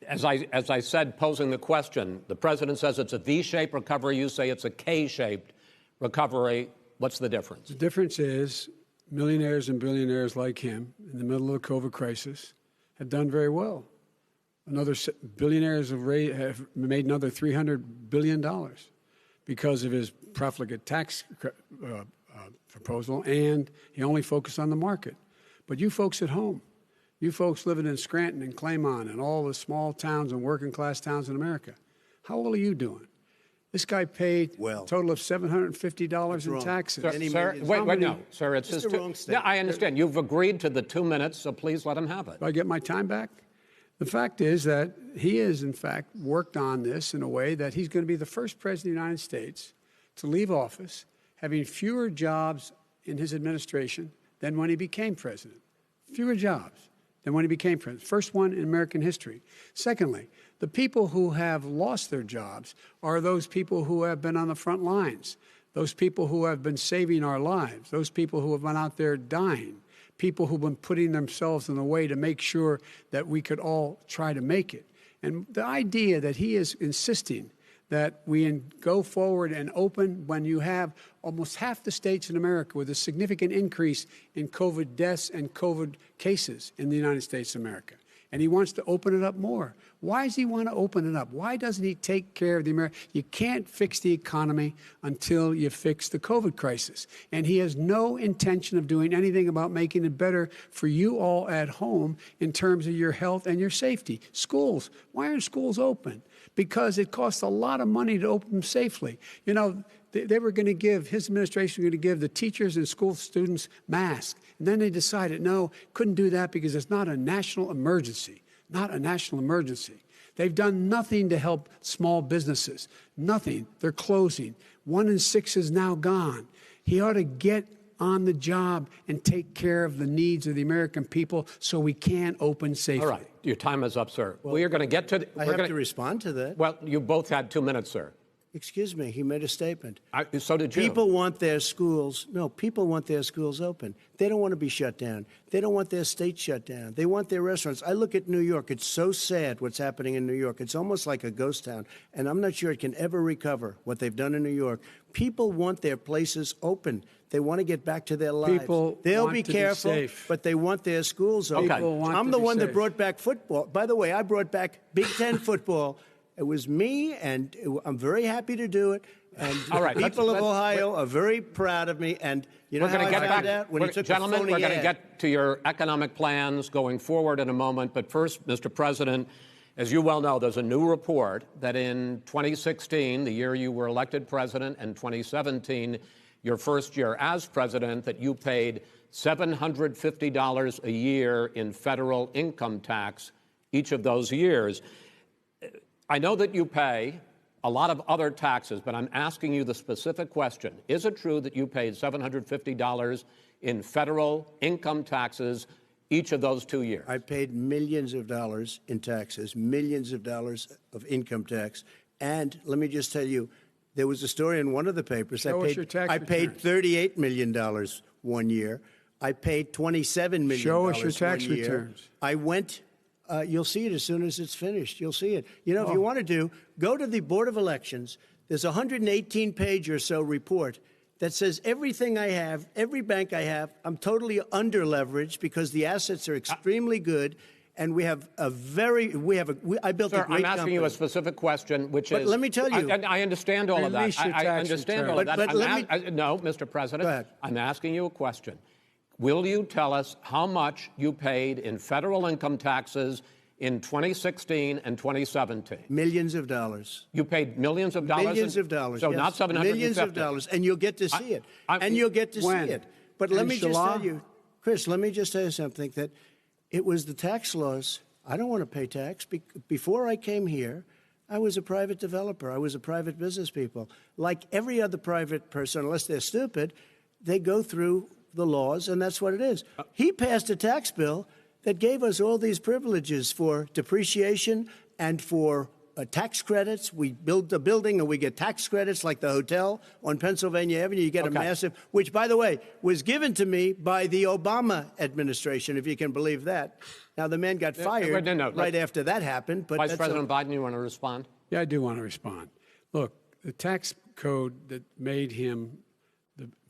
As I said, posing the question, the president says it's a V-shaped recovery. You say it's a K-shaped recovery. What's the difference? The difference is millionaires and billionaires like him in the middle of the COVID crisis have done very well. Billionaires have made another $300 billion because of his profligate tax proposal, and he only focused on the market. But you folks at home, you folks living in Scranton and Claymont and all the small towns and working class towns in America, how well are you doing? This guy paid a total of $750 in taxes. Sir, wait, no, sir, it's his wrong statement. Yeah, I understand. You've agreed to the 2 minutes, so please let him have it. Do I get my time back? The fact is that he has, in fact, worked on this in a way that he's going to be the first president of the United States to leave office having fewer jobs in his administration than when he became president. Fewer jobs than when he became president. First one in American history. Secondly, the people who have lost their jobs are those people who have been on the front lines, those people who have been saving our lives, those people who have been out there dying, people who've been putting themselves in the way to make sure that we could all try to make it. And the idea that he is insisting that we go forward and open when you have almost half the states in America with a significant increase in COVID deaths and COVID cases in the United States of America. And he wants to open it up more. Why does he want to open it up? Why doesn't he take care of the American? You can't fix the economy until you fix the COVID crisis. And he has no intention of doing anything about making it better for you all at home in terms of your health and your safety. Schools, why aren't schools open? Because it costs a lot of money to open them safely. You know, they were going to give, his administration was going to give the teachers and school students masks. And then they decided, no, couldn't do that because it's not a national emergency. Not a national emergency. They've done nothing to help small businesses. Nothing. They're closing. 1 in 6 is now gone. He ought to get on the job and take care of the needs of the American people so we can open safely. All right. Your time is up, sir. Well, we are going to get to... I have to respond to that. Well, you both had 2 minutes, sir. Excuse me, he made a statement. So did you. People want their schools. No, people want their schools open. They don't want to be shut down. They don't want their state shut down. They want their restaurants. I look at New York. It's so sad what's happening in New York. It's almost like a ghost town. And I'm not sure it can ever recover what they've done in New York. People want their places open. They want to get back to their lives. They'll be careful, but they want their schools open. I'm the one that brought back football. By the way, I brought back Big Ten football. It was me, and I'm very happy to do it. And the people of Ohio are very proud of me. And you know how I found out? When he took gentlemen, we're going to ad. get to your economic plans going forward in a moment. But first, Mr. President, as you well know, there's a new report that in 2016, the year you were elected president, and 2017, your first year as president, that you paid $750 a year in federal income tax each of those years. I know that you pay a lot of other taxes, but I'm asking you the specific question. Is it true that you paid $750 in federal income taxes each of those 2 years? I paid millions of dollars in taxes, millions of dollars of income tax. And let me just tell you, there was a story in one of the papers. I paid $38 million 1 year. I paid $27 million. Show us your tax 1 year. returns. I went. You'll see it as soon as it's finished. You'll see it. You know, if you want to go to the Board of Elections. There's a 118-page or so report that says everything I have, every bank I have, I'm totally under-leveraged because the assets are extremely good. And we have I built a great I'm asking company. you a specific question, which is... let me tell you. I understand all of that. I understand all of that. No, Mr. President. Go ahead. I'm asking you a question. Will you tell us how much you paid in federal income taxes in 2016 and 2017? Millions of dollars. You paid millions of dollars? Millions of dollars, So yes. not $750? Millions of dollars, and you'll get to see it. And you'll get to see it. But let me just tell you, Chris, let me just tell you something, that it was the tax laws. I don't want to pay tax. Before I came here, I was a private developer. I was a private business people. Like every other private person, unless they're stupid, they go through the laws, and that's what it is. He passed a tax bill that gave us all these privileges for depreciation and for tax credits. We build a building and we get tax credits, like the hotel on Pennsylvania Avenue. You get a massive, which, by the way, was given to me by the Obama administration, if you can believe that. Now, the man got fired right after that happened. But Vice President Biden, you want to respond? Yeah, I do want to respond. Look, the tax code that made him,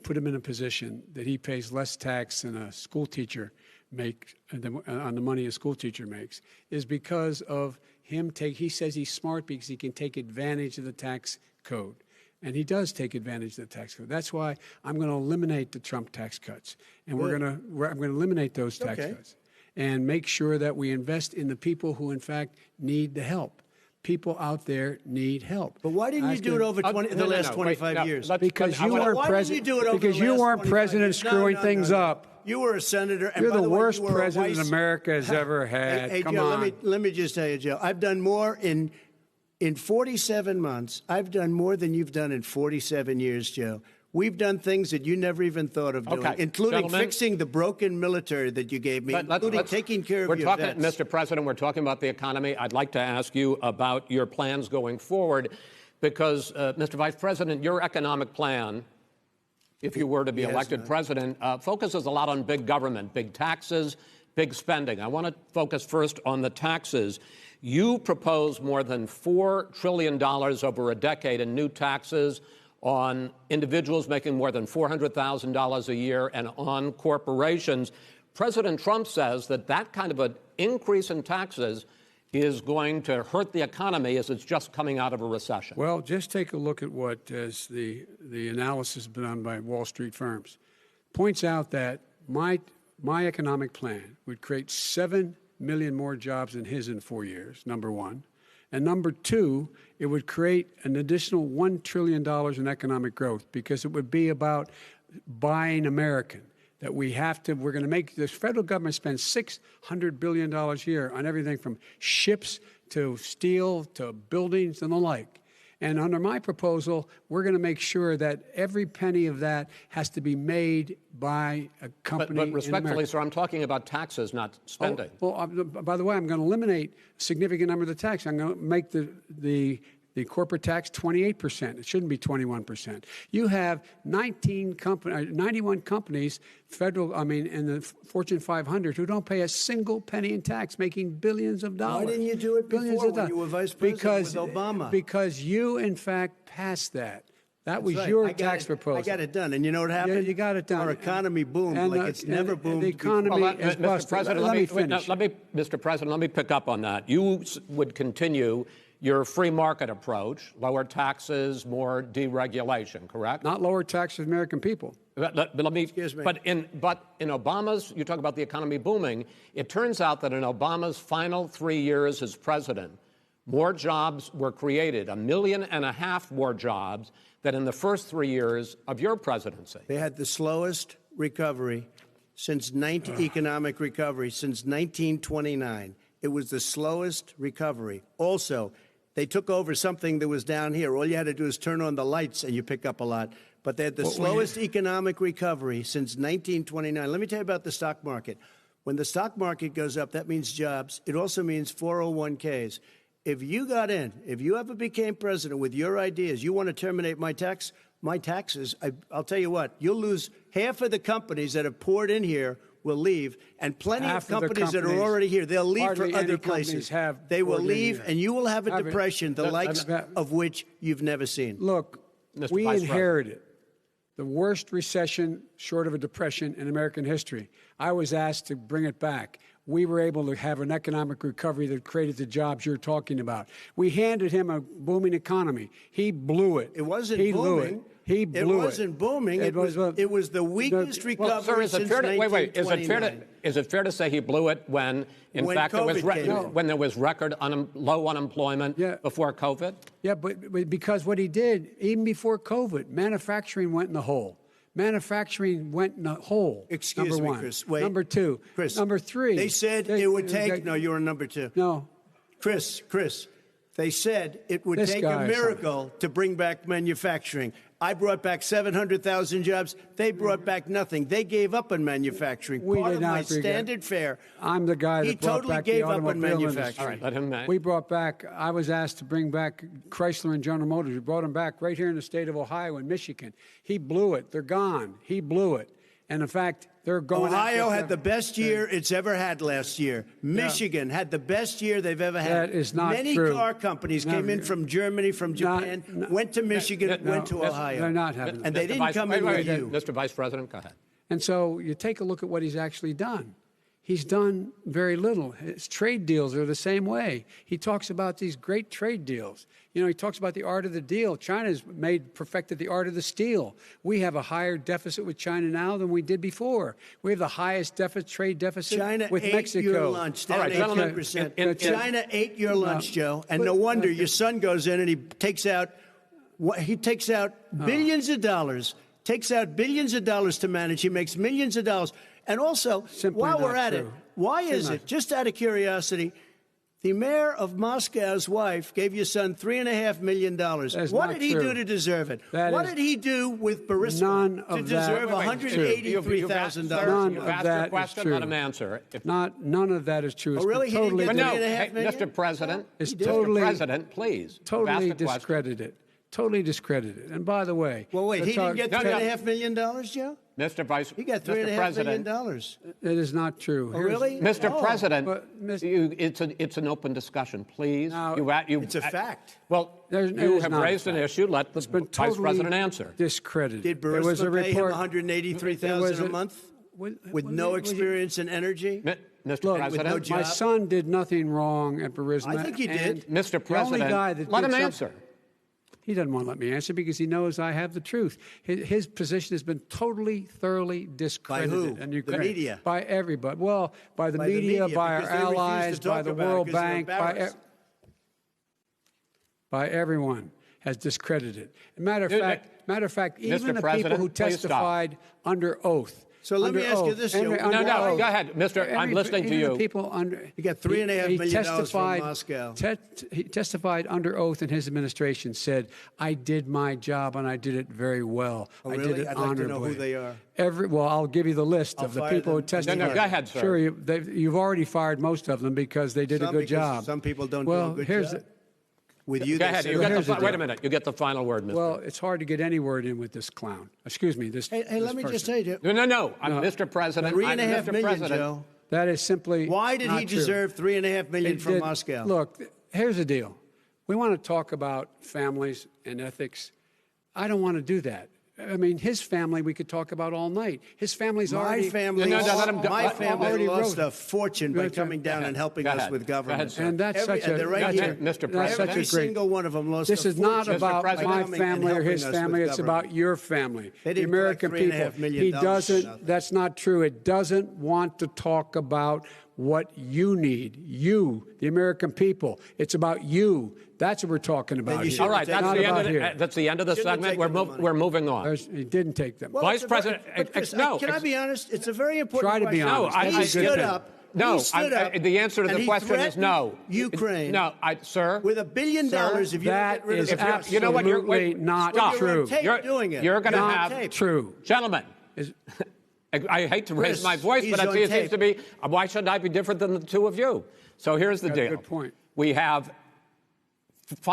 put him in a position that he pays less tax than a school teacher makes on the money a school teacher makes is because of him he says he's smart because he can take advantage of the tax code. And he does take advantage of the tax code. That's why I'm going to eliminate the Trump tax cuts. And I'm going to eliminate those tax cuts and make sure that we invest in the people who, in fact, need the help. people out there need help. But why didn't you do it over the last 25 years? Because you weren't president. Because you weren't president screwing things up. You were a senator. And You're by the way, worst you were a president vice- America has ever had. Hey, Come Joe, on. let me just tell you, Joe. I've done more in 47 months. I've done more than you've done in 47 years, Joe. We've done things that you never even thought of doing, including fixing the broken military that you gave me, including taking care of your vets. Mr. President, we're talking about the economy. I'd like to ask you about your plans going forward because, Mr. Vice President, your economic plan, if you were to be elected president, focuses a lot on big government, big taxes, big spending. I want to focus first on the taxes. You propose more than $4 trillion over a decade in new taxes on individuals making more than $400,000 a year and on corporations. President Trump says that that kind of an increase in taxes is going to hurt the economy as it's just coming out of a recession. Well, just take a look at what as the analysis done by Wall Street firms points out that my economic plan would create 7 million more jobs than his in 4 years, number one. And number two, it would create an additional $1 trillion in economic growth because it would be about buying American. That we're going to make this federal government spend $600 billion a year on everything from ships to steel to buildings and the like. And under my proposal, we're going to make sure that every penny of that has to be made by a company. But respectfully, sir, I'm talking about taxes, not spending. By the way, I'm going to eliminate a significant number of the tax. I'm going to make the corporate tax 28%. It shouldn't be 21%. You have 91 companies, in the Fortune 500 who don't pay a single penny in tax, making billions of dollars. Why didn't you do it before when you were vice president with Obama? Because you, in fact, passed that. That was right. your tax proposal. I got it done. And you know what happened? Yeah, you got it done. Our economy boomed like it's never boomed The economy is Mr. busted. President, Let me finish. Mr. President, let me pick up on that. You would continue your free market approach, lower taxes, more deregulation, correct? Not lower taxes for American people. Excuse me. But in Obama's, you talk about the economy booming. It turns out that in Obama's final 3 years as president, more jobs were created, 1.5 million more jobs than in the first 3 years of your presidency. They had the slowest recovery economic recovery since 1929. It was the slowest recovery. Also, they took over something that was down here. All you had to do is turn on the lights and you pick up a lot. But they had the slowest economic recovery since 1929. Let me tell you about the stock market. When the stock market goes up, that means jobs. It also means 401ks. If you got in, if you ever became president with your ideas, you want to terminate my taxes, I'll tell you what, you'll lose half of the companies that have poured in here will leave, and plenty of companies that are already here, they'll leave for other places. They will leave, and you will have a depression, the likes of which you've never seen. Look, we inherited the worst recession short of a depression in American history. I was asked to bring it back. We were able to have an economic recovery that created the jobs you're talking about. We handed him a booming economy. He blew it. It wasn't booming. He blew it. He blew it. It wasn't booming. It was the weakest recovery since 1929. Is it fair to say he blew it when fact, there was record low unemployment before COVID? Yeah, but because what he did, even before COVID, manufacturing went in the hole. Excuse number me, one. Chris. Wait. Number two. Chris. Number three. They said it would take. No, you're on number two. No. Chris. They said it would take a miracle to bring back manufacturing. I brought back 700,000 jobs. They brought back nothing. They gave up on manufacturing. Part of my standard fare. I'm the guy that brought back the automobile industry. All right, let him. We brought back. I was asked to bring back Chrysler and General Motors. We brought them back right here in the state of Ohio and Michigan. He blew it. They're gone. He blew it. And in fact, they're going. Ohio had the best year it's ever had last year. Michigan had the best year they've ever had. That is not Many true. Car companies came in from Germany, from Japan, went to Michigan, went to Ohio. They're not having. And they didn't come in with you. Mr. Vice President, go ahead. And so you take a look at what he's actually done. He's done very little. His trade deals are the same way. He talks about these great trade deals. You know, he talks about the art of the deal. China's perfected the art of the steal. We have a higher deficit with China now than we did before. We have the highest trade deficit with Mexico. China ate your lunch, down 18%. China ate your lunch, Joe, and no wonder your son goes in and he takes out billions of dollars, to manage. He makes millions of dollars. And also, while we're at it, why is it, just out of curiosity, the mayor of Moscow's wife gave your son $3.5 million. What did he do to deserve it? What did he do with Burisma to deserve $183,000? You've asked your question, let him answer. None of that is true. Oh, really? He didn't get $3.5 million? Mr. President, Mr. President, please. Totally discredited. Totally discredited. And by the way... Well, wait, he didn't get $3.5 million, Joe? Mr. Vice He got $3.5 million. It is not true. Oh, really? Mr. President, it's an open discussion, please. Now, it's a fact. Well, you have raised an issue. Let the Vice President answer. Discredited. Did Burisma pay him $183,000 a month with no experience in energy? Mr. President, my son did nothing wrong at Burisma. I think he did. Mr. President, let him answer. He doesn't want to let me answer because he knows I have the truth. His position has been totally, thoroughly discredited. By who? In Ukraine. The media? By everybody. Well, by the media, by our allies, by the World Bank, by everyone has discredited. Matter of fact, even the people who testified under oath. So let me ask you this, Joe. No, go ahead, Mr. I'm listening to you. He got $3.5 million from Moscow. He testified under oath in his administration, said, I did my job and I did it very well. Oh, I really? did it I'd honorably. like to know who they are. Well, I'll give you the list of the people who testified. No, go ahead, sir. Sure, you've already fired most of them because they did a good job. Some people don't do a good job. With you, go ahead. Wait a minute. You get the final word, Mr. Well, it's hard to get any word in with this clown. Excuse me. Hey, let me just say, Joe. No. I'm Mr. President. $3.5 million, Joe. That is simply Why did he deserve $3.5 million from Moscow? Look, here's the deal. We want to talk about families and ethics. I don't want to do that. I mean, his family we could talk about all night. His family's already... My family lost a fortune by coming down and helping us with government. And that's such a... Mr. President. Every single one of them lost a fortune. This is not about my family or his family. It's about your family, the American people. He doesn't... That's not true. It doesn't want to talk about what you need. You, the American people. It's about you. That's what we're talking about here. All right, that's the end of the segment. We're moving on. He didn't take them. Well, Vice President, no. Can I be honest? It's a very important question. Try to be honest. No, he stood up. No, the answer to the question is no. Ukraine. No, sir. With $1 billion, if you that get rid is of absolutely you know what, not true. You're going to have true. Gentlemen. I hate to raise my voice, but it seems to be, why shouldn't I be different than the two of you? So here's the deal. Good point. We have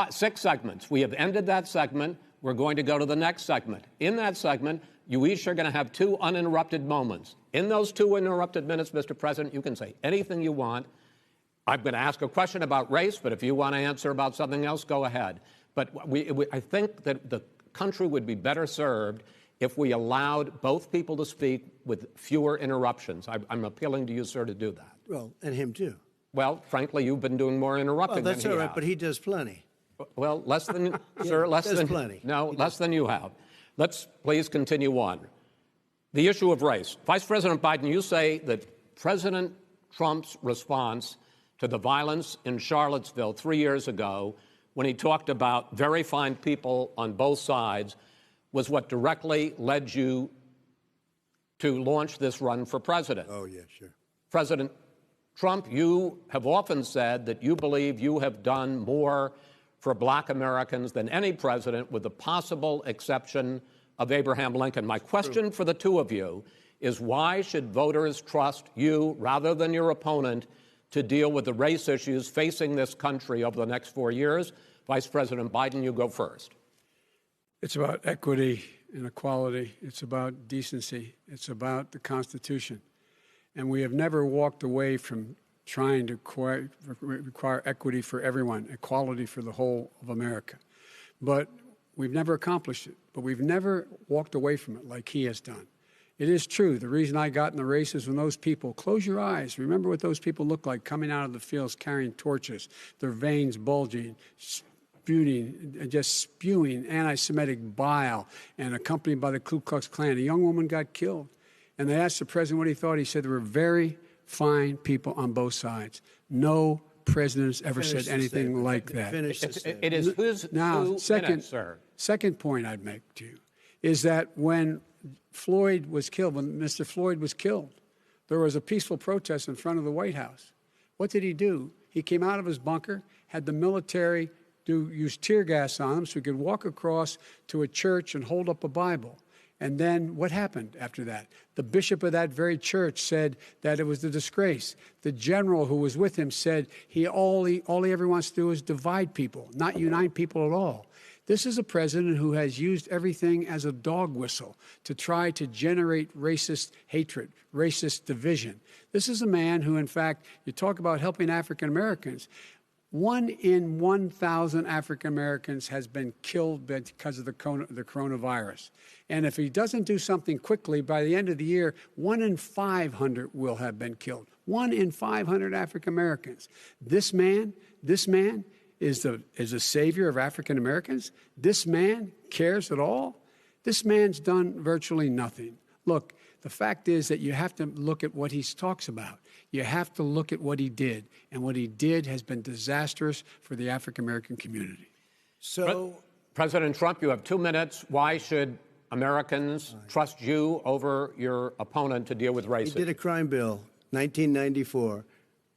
6 segments. We have ended that segment. We're going to go to the next segment. In that segment, you each are going to have 2 uninterrupted moments. In those 2 uninterrupted minutes, Mr. President, you can say anything you want. I'm going to ask a question about race, but if you want to answer about something else, go ahead. But I think that the country would be better served if we allowed both people to speak with fewer interruptions. I'm appealing to you, sir, to do that. Well, and him too. Well, frankly, you've been doing more interrupting than he has. Well, that's all right, but he does plenty. Well, less than, sir, less than plenty. No, less than you have. Let's please continue on. The issue of race. Vice President Biden, you say that President Trump's response to the violence in Charlottesville 3 years ago, when he talked about very fine people on both sides, was what directly led you to launch this run for president. Oh, yeah, sure. President Trump, you have often said that you believe you have done more for black Americans than any president, with the possible exception of Abraham Lincoln. My question for the two of you is, why should voters trust you rather than your opponent to deal with the race issues facing this country over the next 4 years? Vice President Biden, you go first. It's about equity and equality. It's about decency. It's about the Constitution. And we have never walked away from trying to require equity for everyone, equality for the whole of America. But we've never accomplished it. But we've never walked away from it like he has done. It is true. The reason I got in the race is when those people, close your eyes, remember what those people looked like coming out of the fields carrying torches, their veins bulging, just spewing anti-Semitic bile, and accompanied by the Ku Klux Klan. A young woman got killed. And they asked the president what he thought. He said there were very fine people on both sides. No president has ever said anything like that. It is who's now, 2 minutes, sir. Second point I'd make to you is that when Floyd was killed, when Mr. Floyd was killed, there was a peaceful protest in front of the White House. What did he do? He came out of his bunker, had the military use tear gas on him so he could walk across to a church and hold up a Bible. And then what happened after that? The bishop of that very church said that it was a disgrace. The general who was with him said all he ever wants to do is divide people, not unite people at all. This is a president who has used everything as a dog whistle to try to generate racist hatred, racist division. This is a man who, in fact, you talk about helping African Americans. 1 in 1,000 African Americans has been killed because of the coronavirus. And if he doesn't do something quickly, by the end of the year, 1 in 500 will have been killed. 1 in 500 African Americans. This man is a savior of African Americans. This man cares at all. This man's done virtually nothing. Look, the fact is that you have to look at what he talks about. You have to look at what he did. And what he did has been disastrous for the African American community. So, President Trump, you have 2 minutes. Why should Americans trust you over your opponent to deal with racism? he did a crime bill, 1994,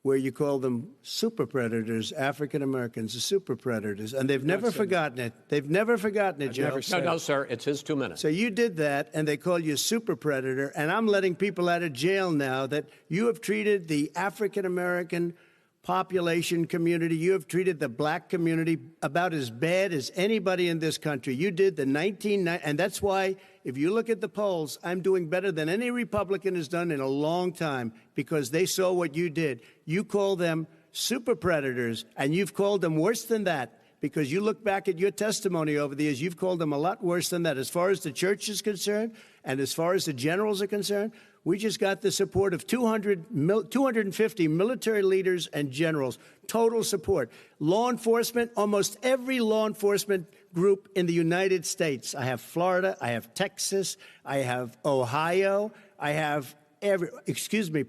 where you call them super predators, African Americans, the super predators, and they've never forgotten it. They've never forgotten it, Joe. No, sir, it's his 2 minutes. So you did that, and they call you a super predator, and I'm letting people out of jail now that you have treated the African American population community, you have treated the black community about as bad as anybody in this country. You did the 1990, and that's why, if you look at the polls, I'm doing better than any Republican has done in a long time, because they saw what you did. You call them super predators, and you've called them worse than that, because you look back at your testimony over the years, you've called them a lot worse than that. As far as the church is concerned, and as far as the generals are concerned, we just got the support of 250 military leaders and generals, total support. Law enforcement, almost every law enforcement group in the United States. I have Florida, I have Texas, I have Ohio, I have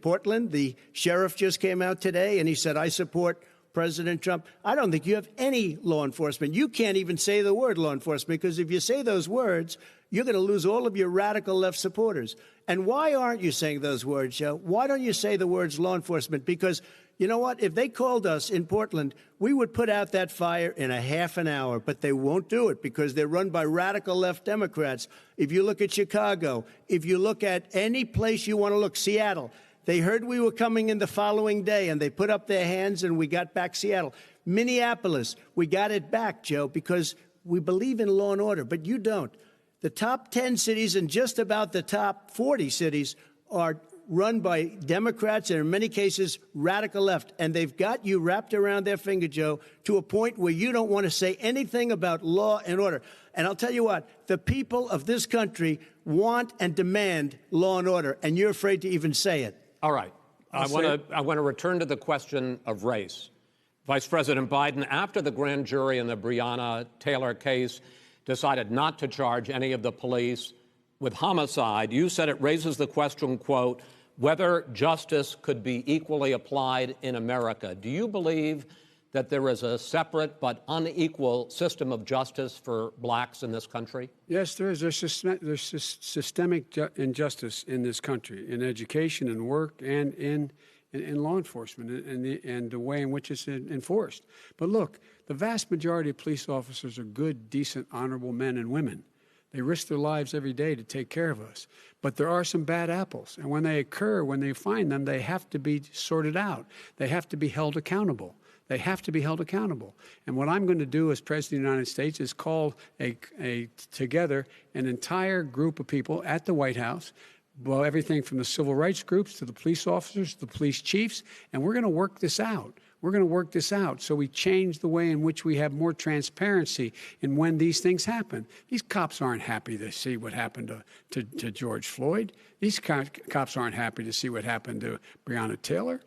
Portland. The sheriff just came out today and he said, I support President Trump. I don't think you have any law enforcement. You can't even say the word law enforcement, because if you say those words, you're going to lose all of your radical left supporters. And why aren't you saying those words, Joe? Why don't you say the words law enforcement? Because you know what? If they called us in Portland, we would put out that fire in a half an hour, but they won't do it because they're run by radical left Democrats. If you look at Chicago, if you look at any place you want to look, Seattle, they heard we were coming in the following day, and they put up their hands, and we got back Seattle. Minneapolis, we got it back, Joe, because we believe in law and order, but you don't. The top 10 cities and just about the top 40 cities are run by Democrats and, in many cases, radical left. And they've got you wrapped around their finger, Joe, to a point where you don't want to say anything about law and order. And I'll tell you what, the people of this country want and demand law and order, and you're afraid to even say it. All right. I want to return to the question of race. Vice President Biden, after the grand jury in the Breonna Taylor case decided not to charge any of the police with homicide, you said it raises the question, quote, whether justice could be equally applied in America. Do you believe that there is a separate but unequal system of justice for blacks in this country? Yes, there is. There's systemic injustice in this country, in education and work and in law enforcement and the way in which it's enforced. But look, the vast majority of police officers are good, decent, honorable men and women. They risk their lives every day to take care of us. But there are some bad apples. And when they occur, when they find them, they have to be sorted out. They have to be held accountable. They have to be held accountable. And what I'm going to do as President of the United States is call together an entire group of people at the White House, well, everything from the civil rights groups to the police officers, to the police chiefs, and we're going to work this out. We're going to work this out. So we change the way in which we have more transparency in when these things happen. These cops aren't happy to see what happened to George Floyd. These cops aren't happy to see what happened to Breonna Taylor.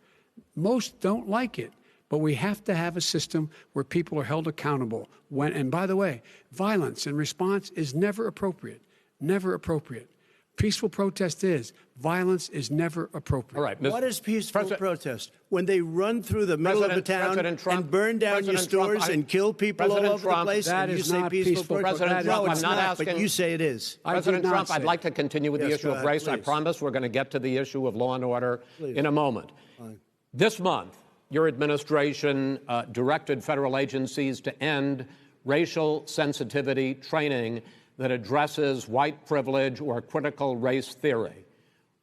Most don't like it. But we have to have a system where people are held accountable. And by the way, violence in response is never appropriate. Never appropriate. Peaceful protest is. Violence is never appropriate. All right. What is peaceful protest? When they run through the middle of the town and burn down your stores and kill people all over the place, that and you is say not peaceful protest? President Trump, No, it's I'm not asking. but you say it is. President Trump, I'd like to continue with the Yes, issue go of ahead, race. I please. promise we're going to get to the issue of law and order Please. in a moment. Fine. This month, your administration directed federal agencies to end racial sensitivity training that addresses white privilege or critical race theory.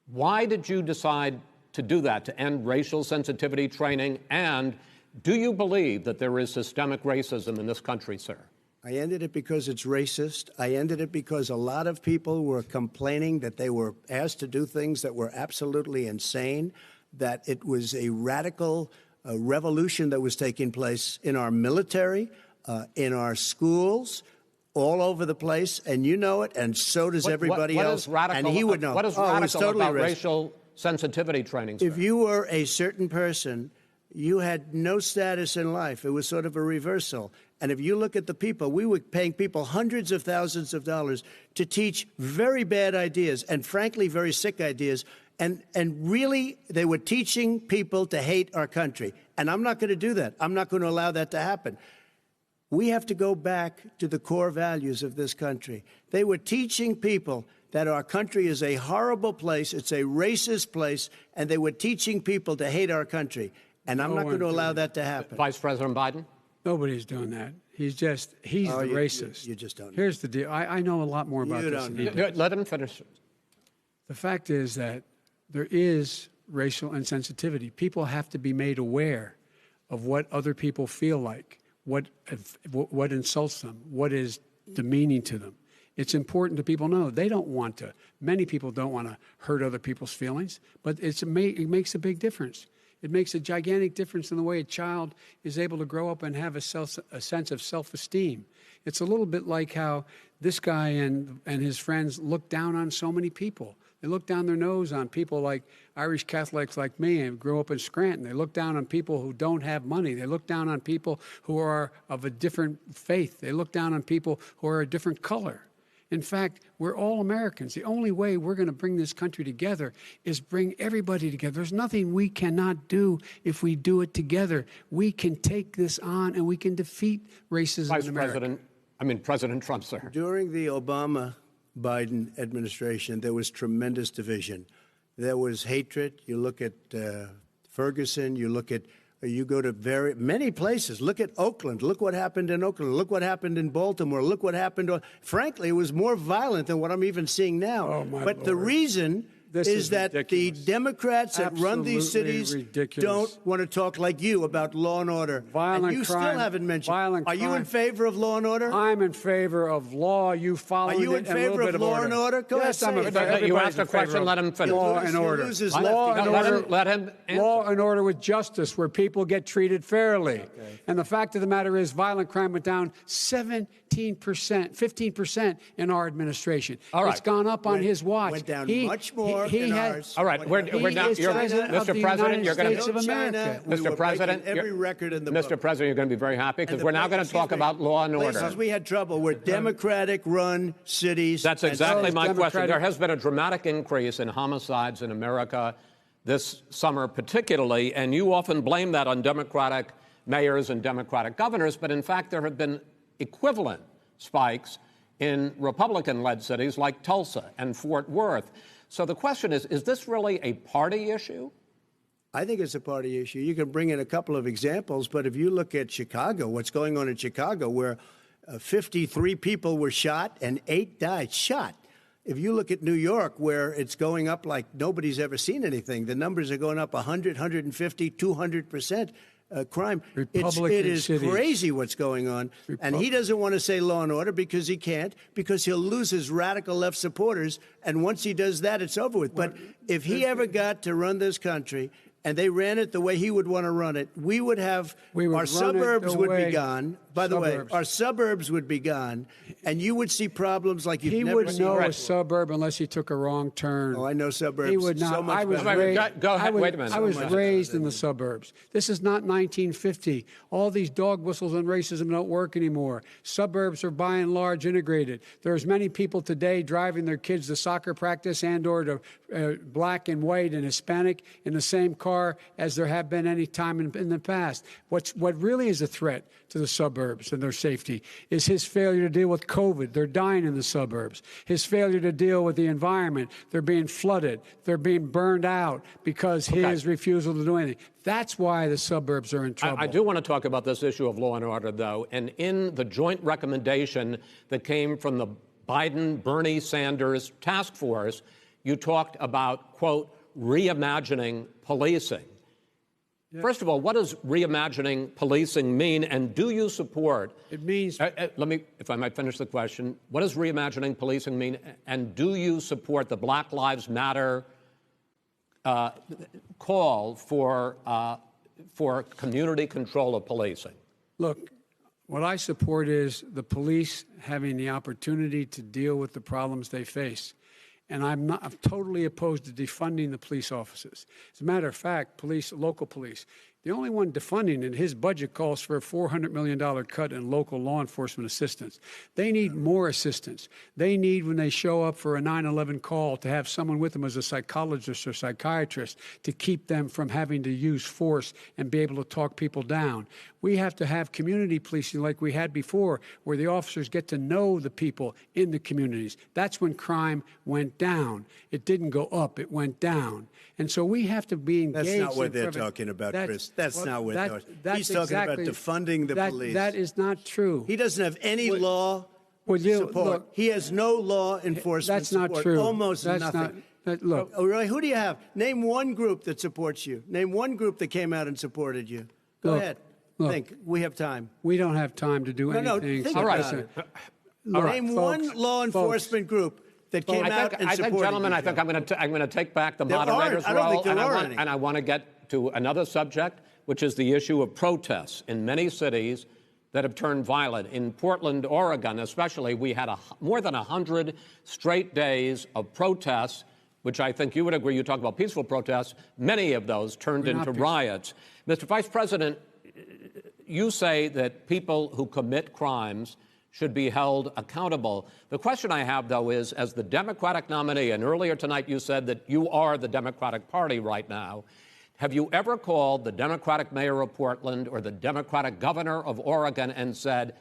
Why did you decide to do that, to end racial sensitivity training? And do you believe that there is systemic racism in this country, sir? I ended it because it's racist. I ended it because a lot of people were complaining that they were asked to do things that were absolutely insane, that it was a radical revolution that was taking place in our military, in our schools, all over the place, and you know it, and so does everybody else. Radical, and he would know. What is radical totally about racial sensitivity training, sir? If you were a certain person, you had no status in life. It was sort of a reversal. And if you look at the people, we were paying people hundreds of thousands of dollars to teach very bad ideas and, frankly, very sick ideas. And really, they were teaching people to hate our country. And I'm not going to do that. I'm not going to allow that to happen. We have to go back to the core values of this country. They were teaching people that our country is a horrible place, it's a racist place, and they were teaching people to hate our country. And I'm not going to allow that to happen. Vice President Biden? Nobody's doing that. He's the racist. You just don't know. Here's the deal. I know a lot more about this than he does. Let him finish. The fact is that there is racial insensitivity. People have to be made aware of what other people feel like, what insults them, what is demeaning to them. It's important to people know they don't want to. Many people don't want to hurt other people's feelings, but it makes a big difference. It makes a gigantic difference in the way a child is able to grow up and have a sense of self-esteem. It's a little bit like how this guy and his friends look down on so many people. They look down their nose on people like Irish Catholics like me and grew up in Scranton. They look down on people who don't have money. They look down on people who are of a different faith. They look down on people who are a different color. In fact, we're all Americans. The only way we're going to bring this country together is bring everybody together. There's nothing we cannot do if we do it together. We can take this on and we can defeat racism in America. President Trump, sir. During the Obama-Biden administration, there was tremendous division. There was hatred. You look at Ferguson, you go to many places. Look at Oakland. Look what happened in Oakland. Look what happened in Baltimore. Look what happened. Frankly, it was more violent than what I'm even seeing now. Oh, my but Lord. the reason is that ridiculous. the Democrats that run these cities don't want to talk like you about law and order. Violent and you crime, still haven't mentioned. violent Are you in crime. favor of law and order? I'm in favor of law. You follow it. Are you in and a little favor bit of law order. and order? Go Yes, ahead, I'm say in it. favor. You Everybody's asked a in favor question, of let him finish. Law and He order. loses Law left. and Let order. let him answer. Law and order with justice, where people get treated fairly. Okay. And the fact of the matter is, violent crime went down 15% in our administration. All right. It's gone up on his watch. Went down much more in ours. All right, we're now. Mr. President, you're going to. Mr. President, every record in the Mr. book. President, you're going to be very happy because we're now going to talk about law and order. Places we had trouble were Democratic-run cities. That's and exactly my Democratic- question. There has been a dramatic increase in homicides in America this summer, particularly, and you often blame that on Democratic mayors and Democratic governors, but in fact, there have been equivalent spikes in Republican-led cities like Tulsa and Fort Worth. So the question is this really a party issue? I think it's a party issue. You can bring in a couple of examples, but if you look at Chicago, what's going on in Chicago, where 53 people were shot and 8 died, shot. If you look at New York, where it's going up like nobody's ever seen anything, the numbers are going up 100, 150, 200%. Crime. It is crazy what's going on. And he doesn't want to say law and order because he can't, because he'll lose his radical left supporters. And once he does that, it's over with. But if he ever got to run this country and they ran it the way he would want to run it, our suburbs would be gone. By the way, our suburbs would be gone, and you would see problems like you've never seen. He wouldn't know a suburb unless he took a wrong turn. Oh, I know suburbs. He would not. So much Go ahead. Wait a minute. I was raised in the suburbs. This is not 1950. All these dog whistles and racism don't work anymore. Suburbs are by and large integrated. There's many people today driving their kids to soccer practice and or to black and white and Hispanic in the same car as there have been any time in the past. What really is a threat to the suburbs and their safety is his failure to deal with COVID. They're dying in the suburbs. His failure to deal with the environment. They're being flooded. They're being burned out because his refusal to do anything. That's why the suburbs are in trouble. I do want to talk about this issue of law and order, though. And in the joint recommendation that came from the Biden-Bernie Sanders task force, you talked about, quote, reimagining policing. Yeah. First of all, what does reimagining policing mean, and do you support? It means. Let me, if I might finish the question. What does reimagining policing mean, and do you support the Black Lives Matter call for community control of policing? Look, what I support is the police having the opportunity to deal with the problems they face. And I'm totally opposed to defunding the police officers. As a matter of fact, local police, the only one defunding in his budget calls for a $400 million cut in local law enforcement assistance. They need more assistance. They need, when they show up for a 9/11 call, to have someone with them as a psychologist or psychiatrist to keep them from having to use force and be able to talk people down. We have to have community policing like we had before, where the officers get to know the people in the communities. That's when crime went down. It didn't go up, it went down. And so we have to be engaged. That's not what they're talking about, Chris. That's not what they're talking about. He's talking about defunding the police. That is not true. He doesn't have any law support. He has no law enforcement That's not support. true. Almost that's nothing. Look. Oh, really? Who do you have? Name one group that supports you. Name one group that came out and supported you. Go ahead. Think. We have time. We don't have time to do anything. No, think all right. Name one law enforcement group that came out and supported you. Gentlemen, I think I'm going to take back the moderator's role. I don't think there are any. And I want to get to another subject, which is the issue of protests in many cities that have turned violent. In Portland, Oregon, especially, we had more than 100 straight days of protests, which I think you would agree. You talk about peaceful protests. Many of those turned into riots. Mr. Vice President, you say that people who commit crimes should be held accountable. The question I have, though, is, as the Democratic nominee, and earlier tonight you said that you are the Democratic Party right now, have you ever called the Democratic mayor of Portland or the Democratic governor of Oregon and said,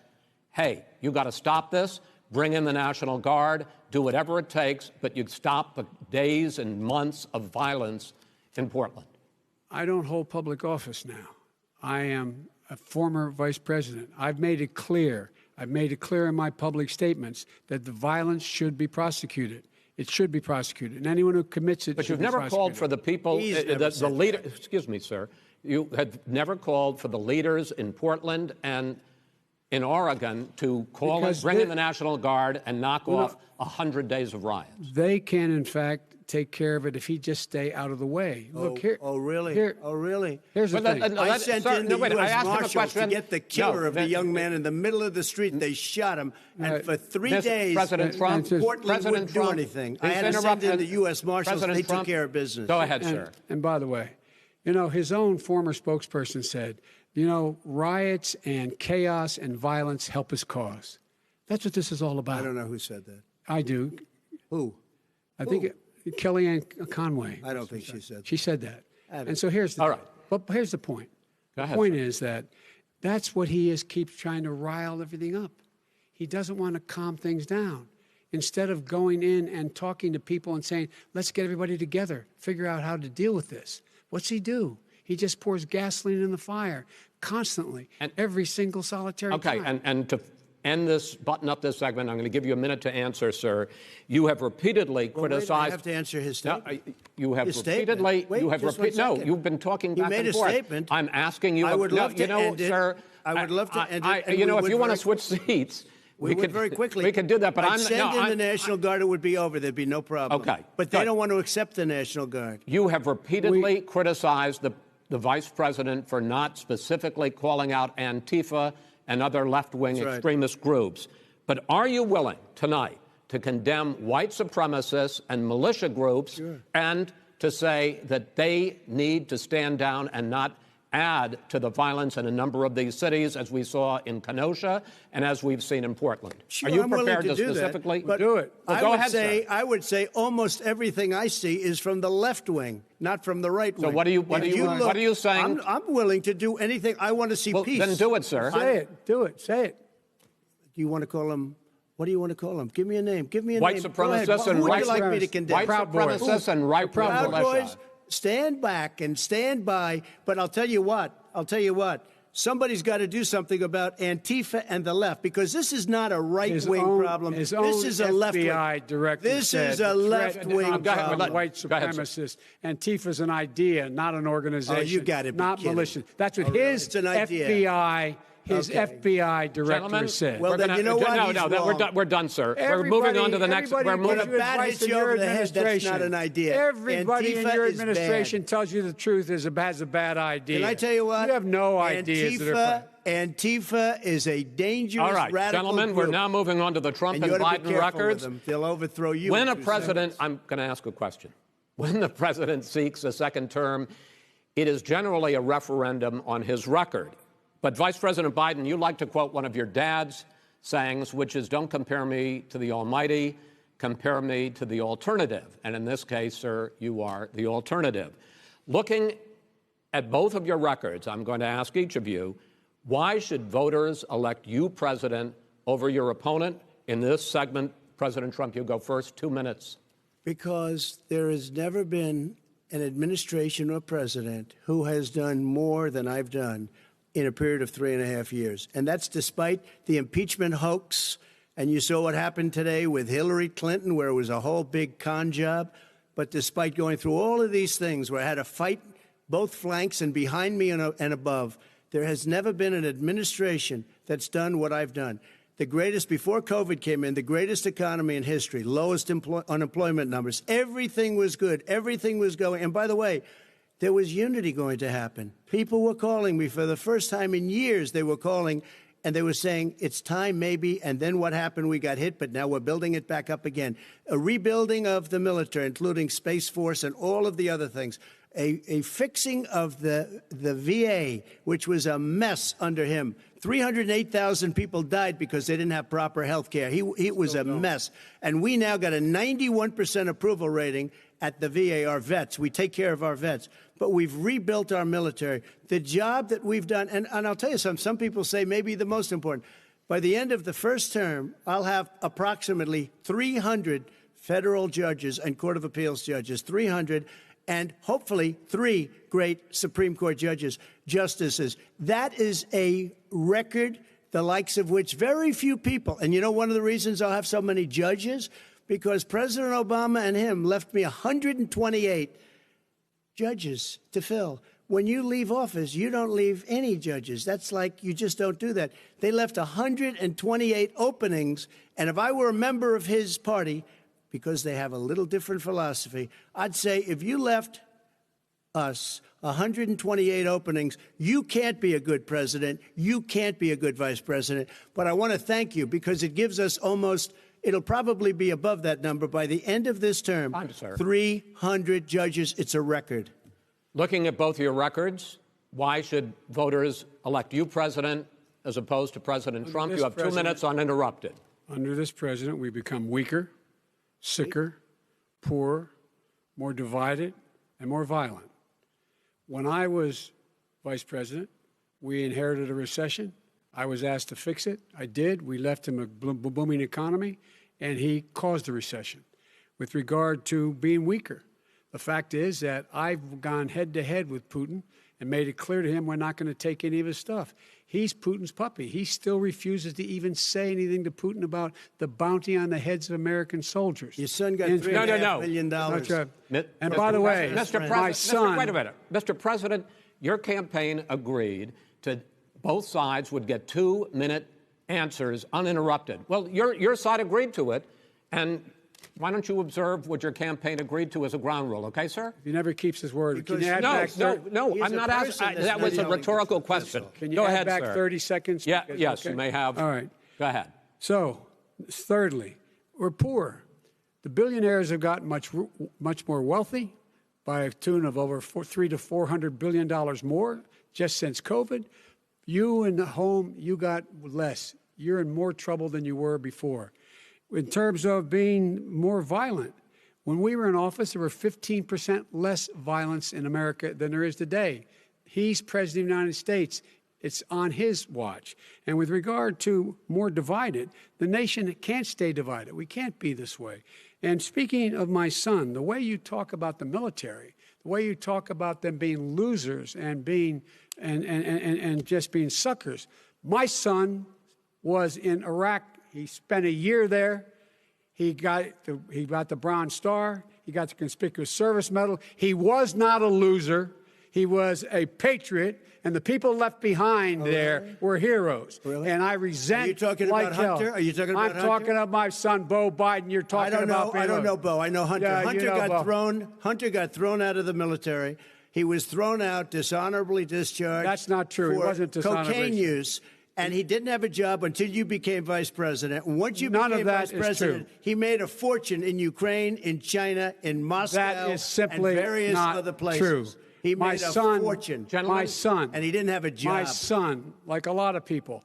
hey, you got to stop this, bring in the National Guard, do whatever it takes, but you stop the days and months of violence in Portland? I don't hold public office now. I am a former vice president. I've made it clear in my public statements that the violence should be prosecuted. It should be prosecuted, and anyone who commits it. But you've never called for the people, the leader. Excuse me, sir. You have never called for the leaders in Portland and in Oregon to call and bring in the National Guard and knock off 100 days of riots. They can, in fact, take care of it if he just stay out of the way. Look here. Oh, really? Really? Here's the thing. I sent in the U.S. Marshals to get the killer of the young man in the middle of the street. They shot him, and for 3 days, President Trump, Portland wouldn't do anything. I had to send in the U.S. Marshals. They took care of business. Go ahead, sir. And by the way, his own former spokesperson said, riots and chaos and violence help his cause. That's what this is all about. I don't know who said that. I do. Who? I think Kellyanne Conway. I don't think she said that. She said that. And so here's the But here's the point. Go ahead, the point sir. is that that's what he is, keeps trying to rile everything up. He doesn't want to calm things down. Instead of going in and talking to people and saying, let's get everybody together, figure out how to deal with this. What's he do? He just pours gasoline in the fire constantly, and every single solitary time. Okay, and to end this, button up this segment, I'm going to give you a minute to answer, sir. You have repeatedly criticized. I have to answer his statement. No, you have his repeatedly. Wait, you have no, you've been talking back and forth. You made a statement. I'm asking you. I would love to end it. Sir, I would love to end it. if you want to switch seats, We would very quickly. We could do that, but I'd send in the National Guard, it would be over. There'd be no problem. Okay, But they don't want to accept the National Guard. You have repeatedly criticized the vice president for not specifically calling out Antifa and other left-wing extremist groups. But are you willing tonight to condemn white supremacists and militia groups and to say that they need to stand down and not add to the violence in a number of these cities, as we saw in Kenosha and as we've seen in Portland? Sure, are you I'm prepared willing to do specifically that, do it? Well, go ahead, sir. I would say almost everything I see is from the left wing, not from the right wing. So what are you saying? I'm willing to do anything. I want to see peace. Then do it, sir. Say it. Do it. Say it. Do you want to call him? What do you want to call him? Give me a name. Give me a White name. supremacists and Who would right you like me to condemn? White supremacists and right Proud militia. Boys, stand back and stand by. But I'll tell you what. Somebody's got to do something about Antifa and the left, because this is not a right-wing problem. This is a left-wing. FBI director This said is a left-wing problem. White supremacists. Antifa's an idea, not an organization. Oh, you got to be not kidding. militia. That's what his it's an idea. FBI. FBI director Gentlemen, said. Well, then you know what? We're done, sir. We're moving on to the next. We're When a moving. bat hits you over the head, that's not an idea. Everybody in Antifa your is administration bad. tells you the truth has a bad idea. Can I tell you what? You have no ideas. Antifa is a dangerous, All right, radical gentlemen, group. we're now moving on to the Trump And and you ought to be Biden careful with records. them. They'll overthrow you. When in a 2 president, seconds. I'm going to ask a question. When the president seeks a second term, it is generally a referendum on his record. But Vice President Biden, you like to quote one of your dad's sayings, which is, don't compare me to the almighty, compare me to the alternative. And in this case, sir, you are the alternative. Looking at both of your records, I'm going to ask each of you, why should voters elect you president over your opponent? In this segment, President Trump, you go first, 2 minutes. Because there has never been an administration or president who has done more than I've done in a period of 3.5 years. And that's despite the impeachment hoax. And you saw what happened today with Hillary Clinton, where it was a whole big con job. But despite going through all of these things, where I had to fight both flanks and behind me and above, there has never been an administration that's done what I've done. The greatest, before COVID came in, the greatest economy in history, lowest unemployment numbers. Everything was good. Everything was going. And by the way, there was unity going to happen. People were calling me for the first time in years. They were calling and they were saying, it's time maybe. And then what happened? We got hit, but now we're building it back up again. A rebuilding of the military, including Space Force and all of the other things. A fixing of the VA, which was a mess under him. 308,000 people died because they didn't have proper health care. It was a mess. And we now got a 91% approval rating at the VA, our vets. We take care of our vets. But we've rebuilt our military. The job that we've done, and I'll tell you something, some people say maybe the most important. By the end of the first term, I'll have approximately 300 federal judges and Court of Appeals judges, 300, and hopefully 3 great Supreme Court justices. That is a record, the likes of which very few people, and you know one of the reasons I'll have so many judges? Because President Obama and him left me 128 judges to fill. When you leave office, you don't leave any judges. That's like you just don't do that. They left 128 openings, and if I were a member of his party, because they have a little different philosophy, I'd say if you left us 128 openings, you can't be a good president, you can't be a good vice president. But I want to thank you because it gives us almost, it'll probably be above that number by the end of this term. 300 judges. It's a record. Looking at both your records, why should voters elect you president as opposed to President Trump? You have 2 minutes uninterrupted. Under this president, we become weaker, sicker, poorer, more divided, and more violent. When I was vice president, we inherited a recession. I was asked to fix it. I did. We left him a booming economy, and he caused the recession. With regard to being weaker, the fact is that I've gone head-to-head with Putin and made it clear to him we're not going to take any of his stuff. He's Putin's puppy. He still refuses to even say anything to Putin about the bounty on the heads of American soldiers. Your son got $3.5 million. And by the way, my son... Wait a minute. Mr. President, your campaign agreed to both sides would get 2-minute answers uninterrupted. Well, your side agreed to it, and why don't you observe what your campaign agreed to as a ground rule, okay, sir? He never keeps his word. Can you add No, back no, I'm not asking. That was a rhetorical question. Can you Go add ahead, back sir. 30 seconds? Yeah, Because- yes, okay. you may have. All right. Go ahead. So, thirdly, we're poor. The billionaires have gotten much more wealthy by a tune of over $300 to $400 billion more just since COVID. You in the home, you got less. You're in more trouble than you were before. In terms of being more violent, when we were in office, there were 15% less violence in America than there is today. He's president of the United States. It's on his watch. And with regard to more divided, the nation can't stay divided. We can't be this way. And speaking of my son, the way you talk about the military, the way you talk about them being losers and being and just being suckers. My son was in Iraq. He spent a year there. He got the Bronze Star. He got the Conspicuous Service Medal. He was not a loser. He was a patriot, and the people left behind there were heroes. Really? And I resent. Are you talking like about hell. Hunter? Are you talking about I'm Hunter? talking about my son, Bo Biden. You're talking about. I don't know Bo. I know Hunter. Yeah, Hunter you know Bo. Hunter got thrown out of the military. He was thrown out, dishonorably discharged. That's not true. He For wasn't dishonorably. cocaine use. And he didn't have a job until you became vice president. And once you None of became that vice is president, true. he made a fortune in Ukraine, in China, in Moscow, That is simply and various not other places. true. He My made a son, fortune. My son, and he didn't have a job. My son, like a lot of people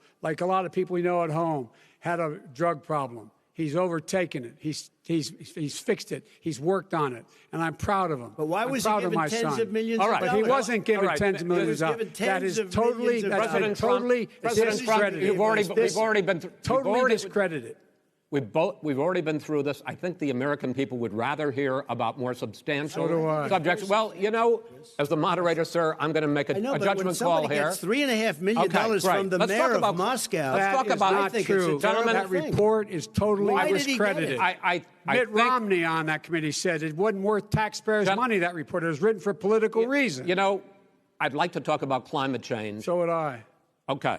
we know at home, had a drug problem. He's overtaken it. He's fixed it. He's worked on it, and I'm proud of him. But why was he proud of given my tens son. of millions All of right. dollars? But he wasn't given All right. tens of millions of He was dollars. given That tens is of totally, millions of that's been dollars. totally President Trump, discredited. you've already been Totally discredited. We've already been through this. I think the American people would rather hear about more substantial So do I. subjects. Well, you know, as the moderator, sir, I'm going to make a I know, but judgment when call somebody here. gets $3.5 million Okay, from the Let's mayor talk of about Moscow, Let's talk That is about not true. Gentlemen, That report is totally Why did he get discredited. it? I Mitt think, Romney on that committee said it wasn't worth taxpayers' money, that report. It was written for political reasons. you know, I'd like to talk about climate change. So would I. Okay.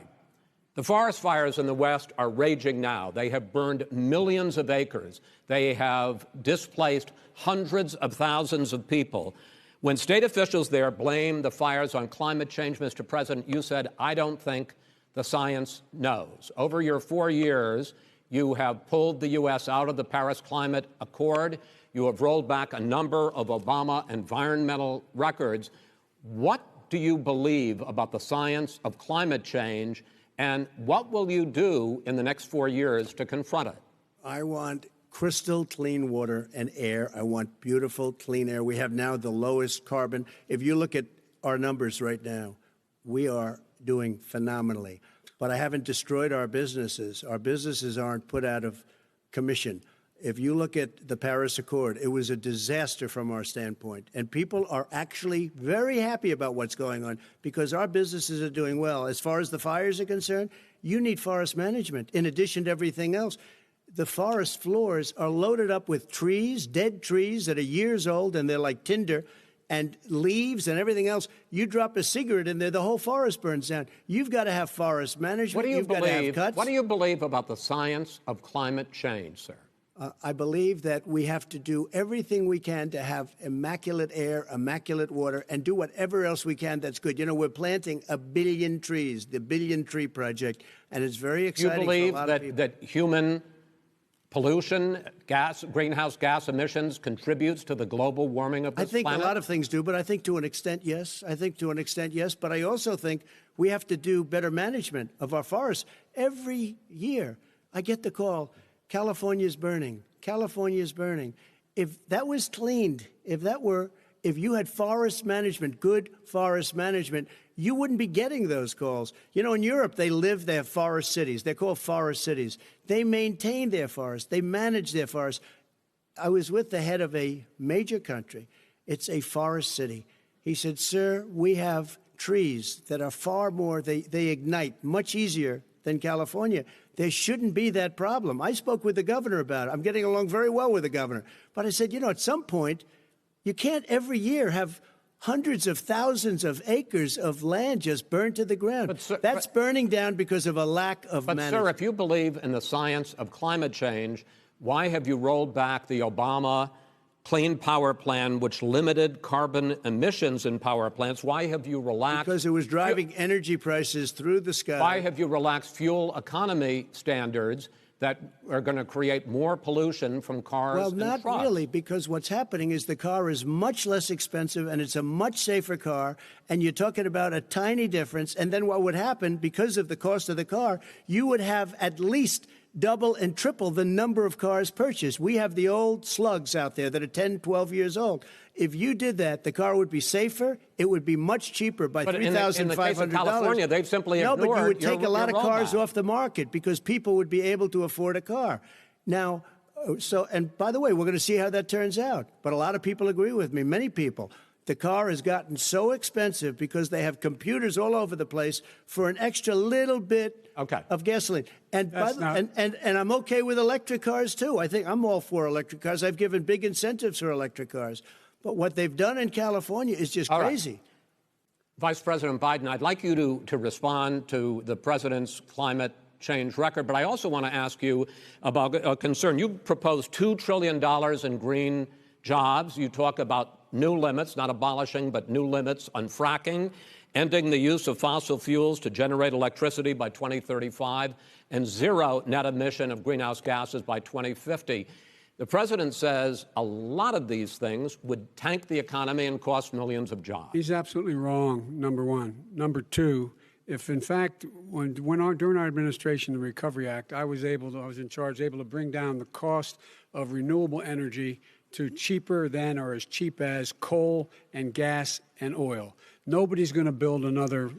The forest fires in the West are raging now. They have burned millions of acres. They have displaced hundreds of thousands of people. When state officials there blame the fires on climate change, Mr. President, you said, I don't think the science knows. Over your 4 years, you have pulled the U.S. out of the Paris Climate Accord. You have rolled back a number of Obama environmental records. What do you believe about the science of climate change, and what will you do in the next 4 years to confront it? I want crystal clean water and air. I want beautiful, clean air. We have now the lowest carbon. If you look at our numbers right now, we are doing phenomenally. But I haven't destroyed our businesses. Our businesses aren't put out of commission. If you look at the Paris Accord, it was a disaster from our standpoint. And people are actually very happy about what's going on because our businesses are doing well. As far as the fires are concerned, you need forest management in addition to everything else. The forest floors are loaded up with trees, dead trees that are years old, and they're like tinder, and leaves and everything else. You drop a cigarette in there, the whole forest burns down. You've got to have forest management. What do you You've got to have believe? cuts. What do you believe about the science of climate change, sir? I believe that we have to do everything we can to have immaculate air, immaculate water, and do whatever else we can that's good. You know, we're planting 1 billion trees, the Billion Tree Project, and it's very exciting. Do you believe for a lot of people. that human pollution, greenhouse gas emissions contributes to the global warming of this I think planet? a lot of things do, but I think to an extent, yes. But I also think we have to do better management of our forests. Every year, I get the call, California's burning. California's burning. If that was cleaned, if you had forest management, good forest management, you wouldn't be getting those calls. You know, in Europe, they have forest cities. They're called forest cities. They maintain their forests. They manage their forests. I was with the head of a major country. It's a forest city. He said, sir, we have trees that are far more, they ignite much easier than California. There shouldn't be that problem. I spoke with the governor about it. I'm getting along very well with the governor. But I said, you know, at some point, you can't every year have hundreds of thousands of acres of land just burned to the ground. But, sir, that's burning down because of a lack of But, management. sir, if you believe in the science of climate change, why have you rolled back the Obama Clean Power Plan, which limited carbon emissions in power plants? Why have you relaxed? Because it was driving energy prices through the sky. Why have you relaxed fuel economy standards that are going to create more pollution from cars Well, and not trucks? really, because what's happening is the car is much less expensive and it's a much safer car, and you're talking about a tiny difference. And then what would happen, because of the cost of the car, you would have at least double and triple the number of cars purchased. We have the old slugs out there that are 10, 12 years old. If you did that, the car would be safer. It would be much cheaper by $3,500. In the case of California, they've simply ignored No, but you would take a lot of your cars rollback. off the market because people would be able to afford a car. Now, and by the way, we're going to see how that turns out. But a lot of people agree with me, many people. The car has gotten so expensive because they have computers all over the place for an extra little bit of gasoline. And, and I'm okay with electric cars, too. I think I'm all for electric cars. I've given big incentives for electric cars. But what they've done in California is just crazy. Right. Vice President Biden, I'd like you to respond to the president's climate change record, but I also want to ask you about a concern. You proposed $2 trillion in green jobs. You talk about new limits, not abolishing, but new limits on fracking, ending the use of fossil fuels to generate electricity by 2035, and zero net emission of greenhouse gases by 2050. The president says a lot of these things would tank the economy and cost millions of jobs. He's absolutely wrong, number one. Number two, if in fact, during our administration, the Recovery Act, I was in charge, able to bring down the cost of renewable energy to cheaper than or as cheap as coal and gas and oil. Nobody's going to build another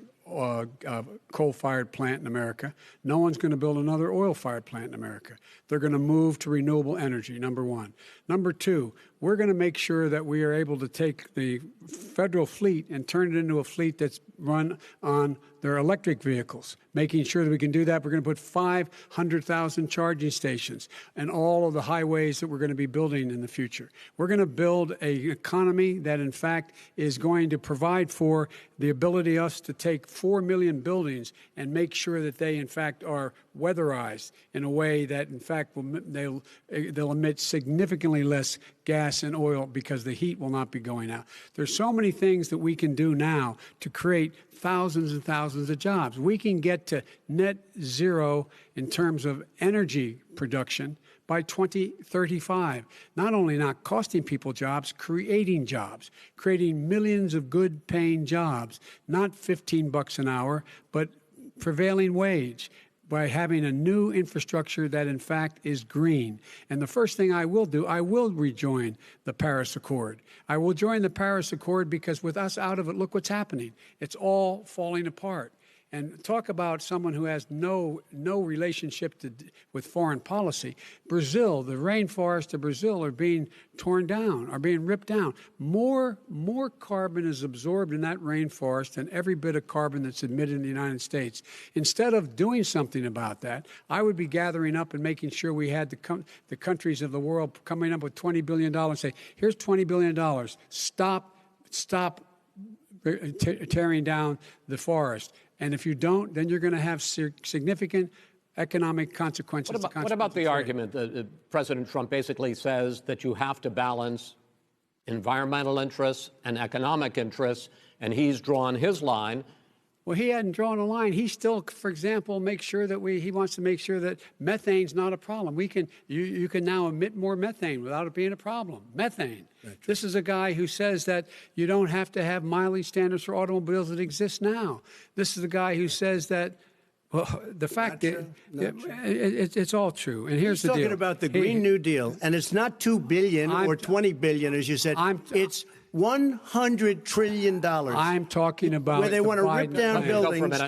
coal-fired plant in America. No one's going to build another oil-fired plant in America. They're going to move to renewable energy, number one. Number two, we're going to make sure that we are able to take the federal fleet and turn it into a fleet that's run on their electric vehicles. Making sure that we can do that, we're going to put 500,000 charging stations and all of the highways that we're going to be building in the future. We're going to build an economy that, in fact, is going to provide for the ability us to take 4 million buildings and make sure that they, in fact, are weatherized in a way that, in fact, they'll emit significantly less gas and oil because the heat will not be going out. There's so many things that we can do now to create thousands and thousands of jobs. We can get to net zero in terms of energy production by 2035. Not only not costing people jobs, creating millions of good-paying jobs, not $15 an hour, but prevailing wage, by having a new infrastructure that, in fact, is green. And the first thing I will do, I will rejoin the Paris Accord. I will join the Paris Accord because with us out of it, look what's happening. It's all falling apart. And talk about someone who has no relationship with foreign policy. Brazil, the rainforests of Brazil are being torn down, are being ripped down. More carbon is absorbed in that rainforest than every bit of carbon that's emitted in the United States. Instead of doing something about that, I would be gathering up and making sure we had the countries of the world coming up with $20 billion and say, here's $20 billion. Stop tearing down the forest. And if you don't, then you're going to have significant economic consequences. What about the argument that President Trump basically says that you have to balance environmental interests and economic interests, and he's drawn his line? Well, he hadn't drawn a line. He still, for example, he wants to make sure that methane's not a problem. You can now emit more methane without it being a problem. Methane. This is a guy who says that you don't have to have mileage standards for automobiles that exist now. This is the guy who says that, well, the fact that it's all true. And here's the deal. He's talking about the Green New Deal, and it's not $2 billion or $20 billion, as you said. It's $100 trillion. I'm talking about where they want to rip down buildings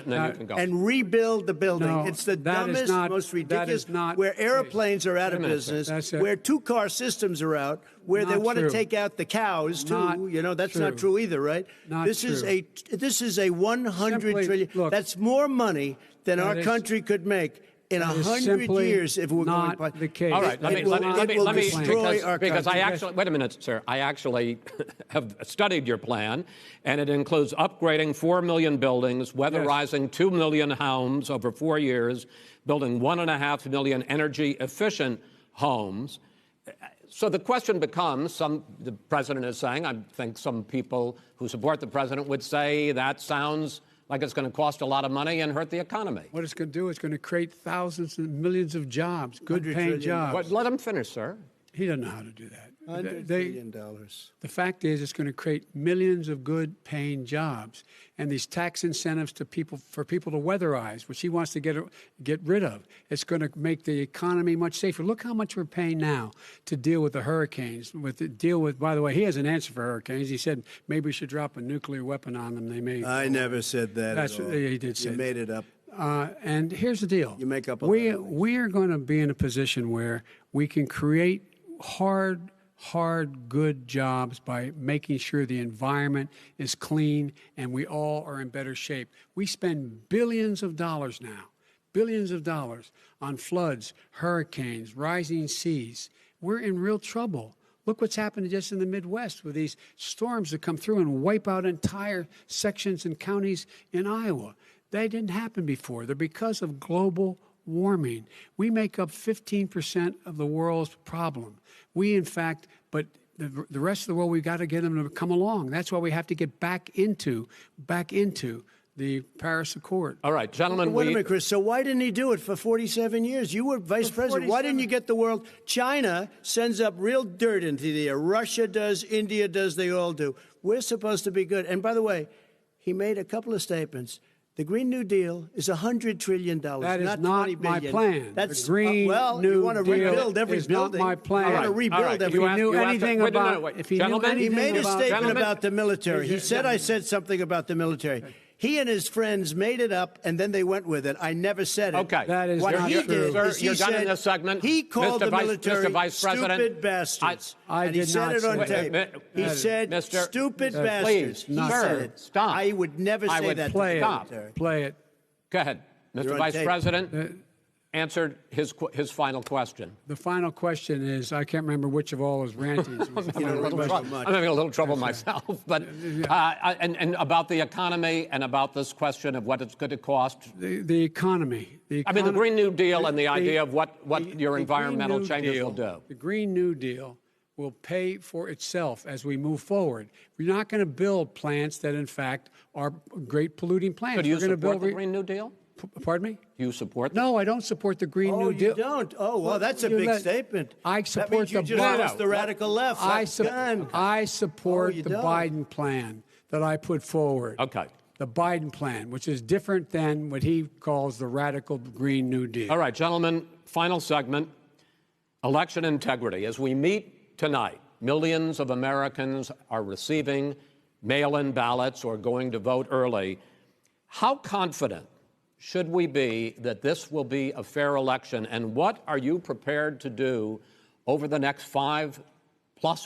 and rebuild the building. No, it's the dumbest, most ridiculous. Where airplanes are out of business, where two-car systems are out, where they want to take out the cows too. That's not true either, right? This is a $100 trillion. Look, that's more money than our country could make in That is 100 simply years, if we're not going the case. All right, let me destroy our because I country. actually wait a minute, sir. I actually have studied your plan, and it includes upgrading 4 million buildings, weatherizing 2 million homes over 4 years, building 1.5 million energy-efficient homes. So the question becomes: the president is saying, I think some people who support the president would say that sounds like it's going to cost a lot of money and hurt the economy. What it's going to do is going to create thousands and millions of jobs, good-paying jobs. Let him finish, sir. He doesn't know how to do that. $100 billion. The fact is, it's going to create millions of good-paying jobs, and these tax incentives for people to weatherize, which he wants to get rid of. It's going to make the economy much safer. Look how much we're paying now to deal with the hurricanes. By the way, he has an answer for hurricanes. He said maybe we should drop a nuclear weapon on them. They may. I never said that. That's at all. he did say. You made it up. And here's the deal. You make up. We are going to be in a position where we can create hard, good jobs by making sure the environment is clean and we all are in better shape. We spend billions of dollars on floods, hurricanes, rising seas. We're in real trouble. Look what's happened just in the Midwest with these storms that come through and wipe out entire sections and counties in Iowa. They didn't happen before. They're because of global warming. We make up 15% of the world's problem. But the rest of the world, we've got to get them to come along. That's why we have to get back into the Paris Accord. All right, gentlemen. Wait a minute, Chris. So why didn't he do it for 47 years? You were vice president. Why didn't you get the world? China sends up real dirt into the air. Russia does. India does. They all do. We're supposed to be good. And by the way, he made a couple of statements. The Green New Deal is $100 trillion, that is not not $20 my billion. plan. That's the Green New you want to Deal rebuild every is building. not my plan. You want to rebuild every. If he knew anything about, He made a statement about the military. He said I said something about the military. He and his friends made it up, and then they went with it. I never said it. Okay. That is what not he true. did is You're he done said in this segment. he called the military Mr. Vice President, stupid bastards. I and he did said not it on say tape. that. He said Mr. stupid Please, bastards. He sir, said it. stop. I would never I say would that. Play to the it. military. Play it. Go ahead. You're Mr. on Vice tape. President answered his final question. The final question is, I can't remember which of all his rantings. I'm having a little trouble myself. But and about the economy and about this question of what it's going to cost. The economy. I mean, the Green New Deal and the idea of what your environmental changes will do. The Green New Deal will pay for itself as we move forward. We're not going to build plants that, in fact, are great polluting plants. So do you We're going to support build the Green New Deal? Pardon me? Do you support No, I don't support the Green New Deal. Oh, you don't? Oh, well, that's a big statement. I that support means you the just lost the radical left. I Oh, support you the don't. Biden plan that I put forward. Okay. The Biden plan, which is different than what he calls the radical Green New Deal. All right, gentlemen, final segment, election integrity. As we meet tonight, millions of Americans are receiving mail-in ballots or going to vote early. How confident should we be that this will be a fair election, and what are you prepared to do over the next 5+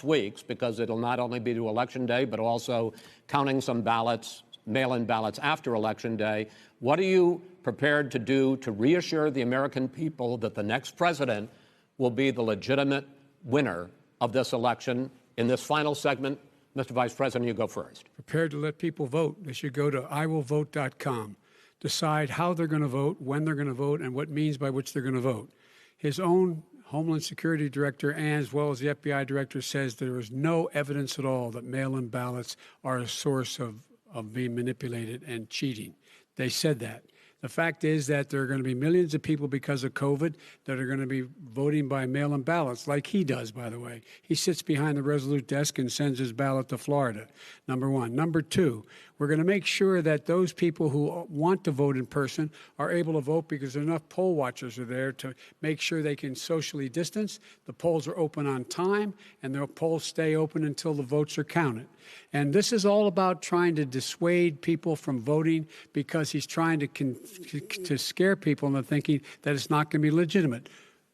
weeks, because it'll not only be to Election Day, but also counting some ballots, mail-in ballots after Election Day. What are you prepared to do to reassure the American people that the next president will be the legitimate winner of this election? In this final segment, Mr. Vice President, you go first. Prepared to let people vote. They should go to iwillvote.com. Decide how they're going to vote, when they're going to vote, and what means by which they're going to vote. His own Homeland Security Director, and as well as the FBI Director, says there is no evidence at all that mail-in ballots are a source of being manipulated and cheating. They said that. The fact is that there are going to be millions of people because of COVID that are going to be voting by mail-in ballots, like he does, by the way. He sits behind the Resolute desk and sends his ballot to Florida, number one. Number two, we're going to make sure that those people who want to vote in person are able to vote because enough poll watchers are there to make sure they can socially distance. The polls are open on time, and the polls stay open until the votes are counted. And this is all about trying to dissuade people from voting because he's trying to scare people into thinking that it's not going to be legitimate.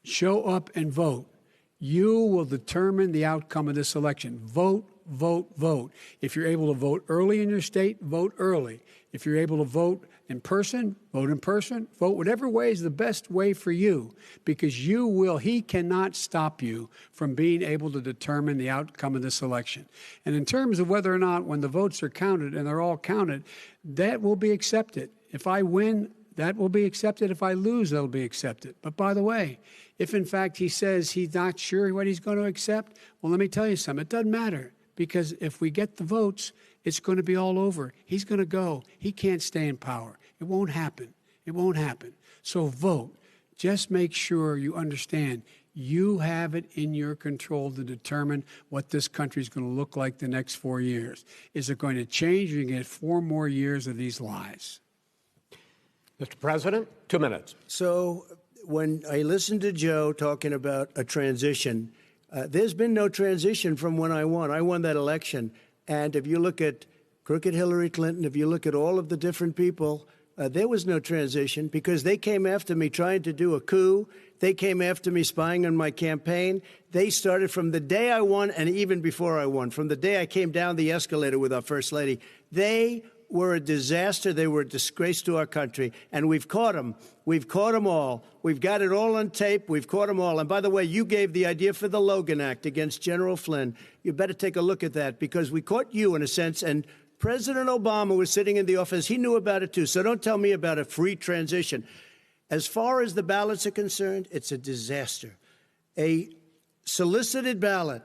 Show up and vote. You will determine the outcome of this election. Vote, vote, vote. If you're able to vote early in your state, vote early. If you're able to vote in person, vote whatever way is the best way for you, because he cannot stop you from being able to determine the outcome of this election. And in terms of whether or not, when the votes are counted, and they're all counted, that will be accepted. If I win, that will be accepted. If I lose, that will be accepted. But by the way, if in fact he says he's not sure what he's going to accept, well, let me tell you something. It doesn't matter, because if we get the votes, it's going to be all over. He's going to go. He can't stay in power. It won't happen. It won't happen. So vote. Just make sure you understand you have it in your control to determine what this country is going to look like the next 4 years. Is it going to change, or you get 4 more years of these lies? Mr. President, 2 minutes. So when I listened to Joe talking about a transition, there's been no transition from when I won. I won that election. And if you look at crooked Hillary Clinton, if you look at all of the different people, there was no transition, because they came after me trying to do a coup. They came after me spying on my campaign. They started from the day I won, and even before I won, from the day I came down the escalator with our First Lady. They were a disaster. They were a disgrace to our country. And we've caught them. We've caught them all. We've got it all on tape. We've caught them all. And by the way, you gave the idea for the Logan Act against General Flynn. You better take a look at that, because we caught you in a sense. And President Obama was sitting in the office. He knew about it, too. So don't tell me about a free transition. As far as the ballots are concerned, it's a disaster. A solicited ballot,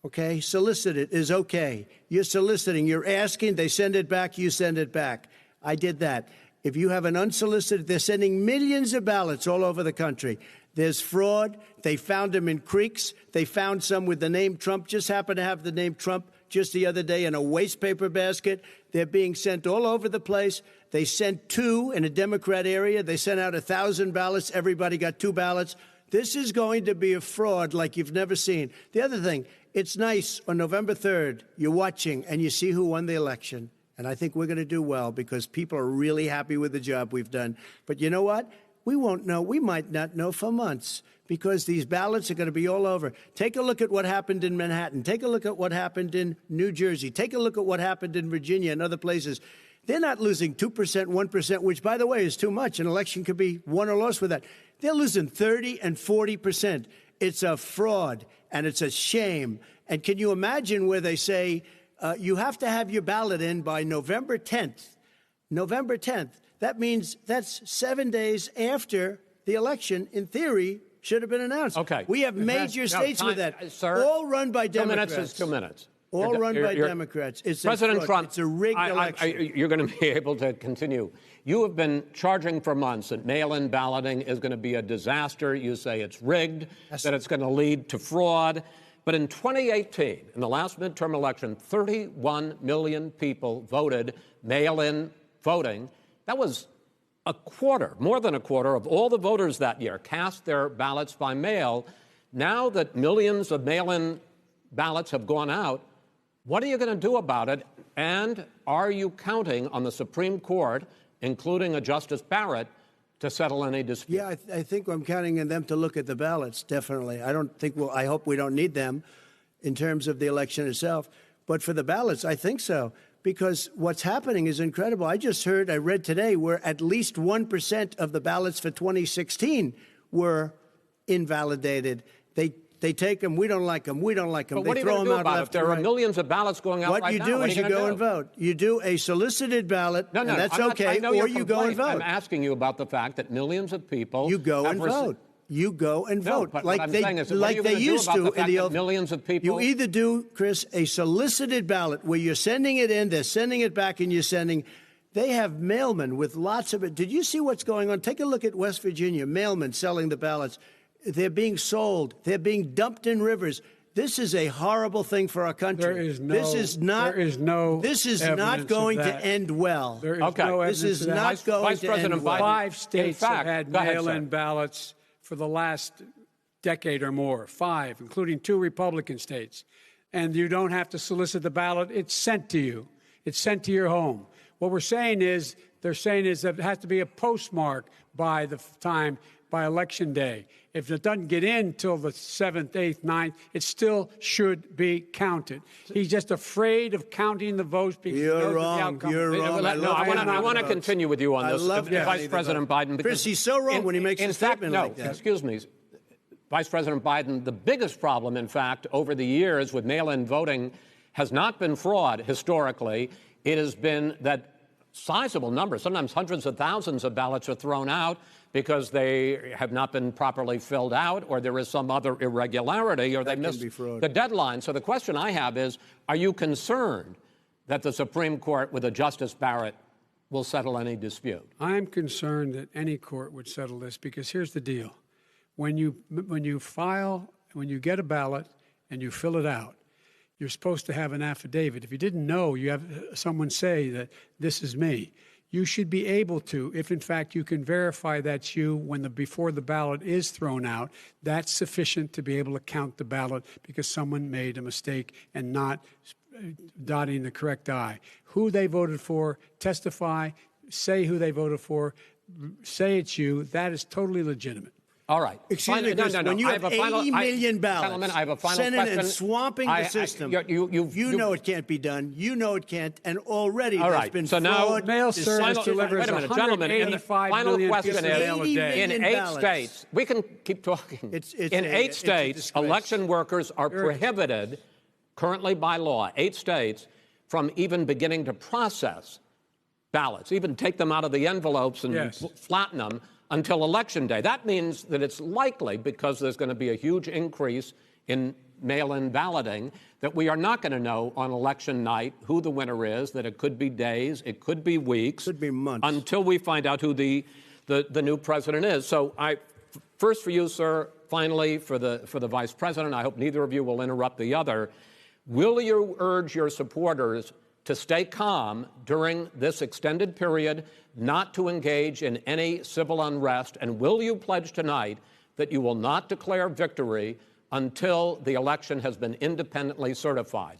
okay, solicited is okay. You're soliciting, you're asking, they send it back, you send it back. I did that. If you have an unsolicited, they're sending millions of ballots all over the country. There's fraud. They found them in creeks. They found some with the name Trump, just happened to have the name Trump just the other day in a waste paper basket. They're being sent all over the place. They sent 2 in a Democrat area. They sent out 1,000 ballots. Everybody got 2 ballots. This is going to be a fraud like you've never seen. The other thing, it's nice on November 3rd, you're watching and you see who won the election. And I think we're going to do well, because people are really happy with the job we've done. But you know what? We won't know. We might not know for months, because these ballots are going to be all over. Take a look at what happened in Manhattan. Take a look at what happened in New Jersey. Take a look at what happened in Virginia and other places. They're not losing 2%, 1%, which, by the way, is too much. An election could be won or lost with that. They're losing 30 and 40%. It's a fraud, and it's a shame. And can you imagine where they say you have to have your ballot in by November 10th? November 10th. That means that's 7 days after the election, in theory, should have been announced. Okay. We have major states with that, sir, all run by Democrats. 2 minutes is 2 minutes. All run by Democrats. It's President Trump, it's a rigged election. You're going to be able to continue. You have been charging for months that mail-in balloting is going to be a disaster. You say it's rigged, that it's going to lead to fraud. But in 2018, in the last midterm election, 31 million people voted mail-in voting. That was a quarter, more than a quarter, of all the voters that year cast their ballots by mail. Now that millions of mail-in ballots have gone out, what are you going to do about it? And are you counting on the Supreme Court, including a Justice Barrett, to settle any dispute? Yeah, I think I'm counting on them to look at the ballots, definitely. I hope we don't need them in terms of the election itself. But for the ballots, I think so, because what's happening is incredible. I read today, where at least 1% of the ballots for 2016 were invalidated. They take them. We don't like them. But what are you going to do about it? There are millions of ballots going out right now. What you do is you go and vote. You do a solicited ballot, and that's okay, or you go and vote. I'm asking you about the fact that millions of people... You go and vote. You go and vote. But like what I'm they, saying is, like what are you they do used about to the fact in the that old... millions of people... You either do, Chris, a solicited ballot where you're sending it in, they're sending it back, and you're sending... They have mailmen with lots of it. Did you see what's going on? Take a look at West Virginia, mailmen selling the ballots. They're being sold. They're being dumped in rivers. This is a horrible thing for our country. This is not going to end well. There is no evidence. This is not going to end well. 5 states have had mail-in ballots for the last decade or more. 5, including 2 Republican states. And you don't have to solicit the ballot. It's sent to you. It's sent to your home. What they're saying is that it has to be a postmark by the time by Election Day. If it doesn't get in till the 7th, 8th, 9th, it still should be counted. He's just afraid of counting the votes because he knows wrong. the outcome. You're wrong. I want to continue with you on this, Vice President Biden. Because Chris, he's so wrong when he makes a statement like that. Excuse me. Vice President Biden, the biggest problem, in fact, over the years with mail-in voting has not been fraud historically. It has been that sizable numbers, sometimes hundreds of thousands of ballots are thrown out because they have not been properly filled out or there is some other irregularity or they missed the deadline. So the question I have is, are you concerned that the Supreme Court with a Justice Barrett will settle any dispute? I'm concerned that any court would settle this because here's the deal. When you get a ballot and you fill it out, you're supposed to have an affidavit. If you didn't know, you have someone say that this is me. You should be able to, if in fact you can verify that's you before the ballot is thrown out, that's sufficient to be able to count the ballot because someone made a mistake and not dotting the correct I. Who they voted for, testify, say who they voted for, say it's you. That is totally legitimate. All right. Excuse me, Chris, when you have 80 million ballots, I have a final Senate question. and swamping the system, you know it can't be done. You know it can't. And already there's been so fraud. Now, mail deception. service delivers wait a minute, gentlemen. In the final question is, in 8 states, we can keep talking. In 8 states, election workers are prohibited currently by law, 8 states, from even beginning to process ballots, even take them out of the envelopes and flatten them until Election Day. That means that it's likely, because there's going to be a huge increase in mail-in balloting, that we are not going to know on election night who the winner is, that it could be days, it could be weeks. Could be months. Until we find out who the new president is. So first for you, sir, finally for the vice president, I hope neither of you will interrupt the other. Will you urge your supporters to stay calm during this extended period, not to engage in any civil unrest? And will you pledge tonight that you will not declare victory until the election has been independently certified?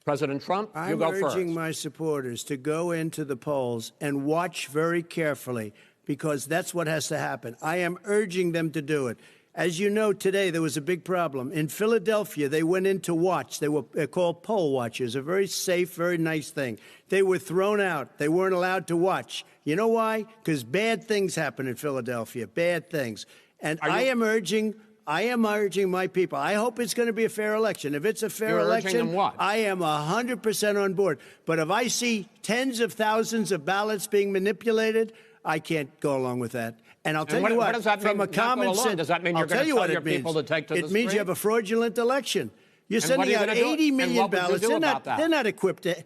President Trump, you go first. I'm urging my supporters to go into the polls and watch very carefully, because that's what has to happen. I am urging them to do it. As you know, today there was a big problem. In Philadelphia, they went in to watch. They were called poll watchers, a very safe, very nice thing. They were thrown out. They weren't allowed to watch. You know why? Because bad things happen in Philadelphia, bad things. And I am urging my people. I hope it's going to be a fair election. If it's a fair election, I am 100% on board. But if I see tens of thousands of ballots being manipulated, I can't go along with that. And I'll tell you what, does that mean, from a common sense, does that mean you're going to tell your people to take to the street? It means you have a fraudulent election. You're sending out 80 million ballots. They're not equipped to.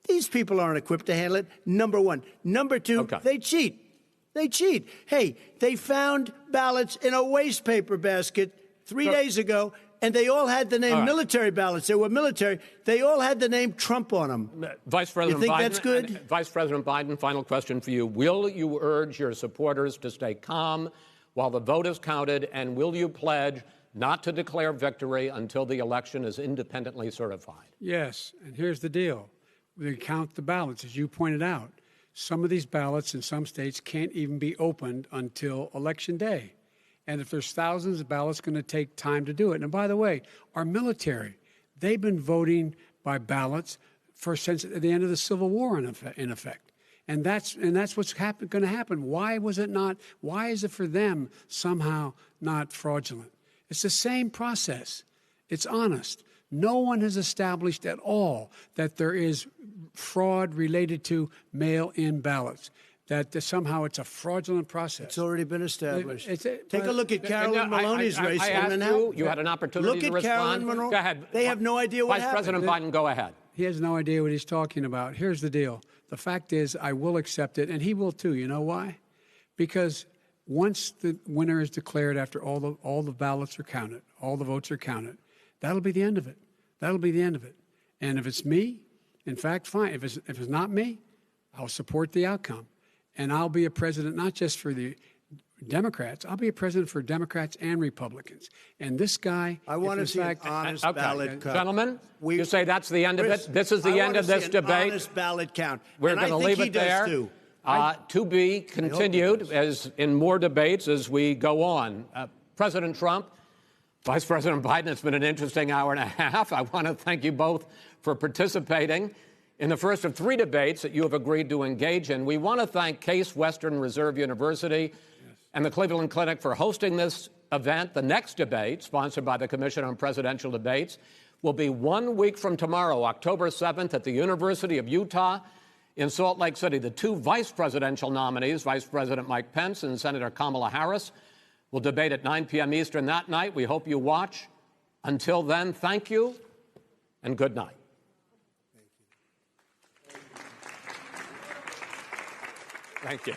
These people aren't equipped to handle it. Number one. Number two, they cheat. They cheat. Hey, they found ballots in a waste paper basket 3 days ago, and they all had the name military ballots. They were military. They all had the name Trump on them. Vice President you think Biden, that's good? Vice President Biden, final question for you. Will you urge your supporters to stay calm while the vote is counted, and will you pledge not to declare victory until the election is independently certified? Yes, and here's the deal. We count the ballots, as you pointed out. Some of these ballots in some states can't even be opened until Election Day. And if there's thousands of ballots, it's going to take time to do it. And by the way, our military, they've been voting by ballots since the end of the Civil War, in effect. And that's what's going to happen. Why was it not? Why is it for them somehow not fraudulent? It's the same process. It's honest. No one has established at all that there is fraud related to mail-in ballots, that somehow it's a fraudulent process. It's already been established. Take a look at Carolyn Maloney's race. I asked you had an opportunity to respond. Look at Carolyn Maloney. Go ahead. They have no idea what happened. Vice President Biden, go ahead. He has no idea what he's talking about. Here's the deal. The fact is, I will accept it, and he will too. You know why? Because once the winner is declared, after all the ballots are counted, all the votes are counted, that'll be the end of it. That'll be the end of it. And if it's me, in fact, fine. If it's not me, I'll support the outcome. And I'll be a president not just for the Democrats. I'll be a president for Democrats and Republicans. And this guy, I want to see an honest ballot count. Gentlemen, you say that's the end of it? This is the end of this debate? Honest ballot count. We're going to leave it there. To be continued as in more debates as we go on. President Trump, Vice President Biden, it's been an interesting hour and a half. I want to thank you both for participating in the first of 3 debates that you have agreed to engage in. We want to thank Case Western Reserve University and the Cleveland Clinic for hosting this event. The next debate, sponsored by the Commission on Presidential Debates, will be 1 week from tomorrow, October 7th, at the University of Utah in Salt Lake City. The 2 vice presidential nominees, Vice President Mike Pence and Senator Kamala Harris, will debate at 9 p.m. Eastern that night. We hope you watch. Until then, thank you and good night. Thank you.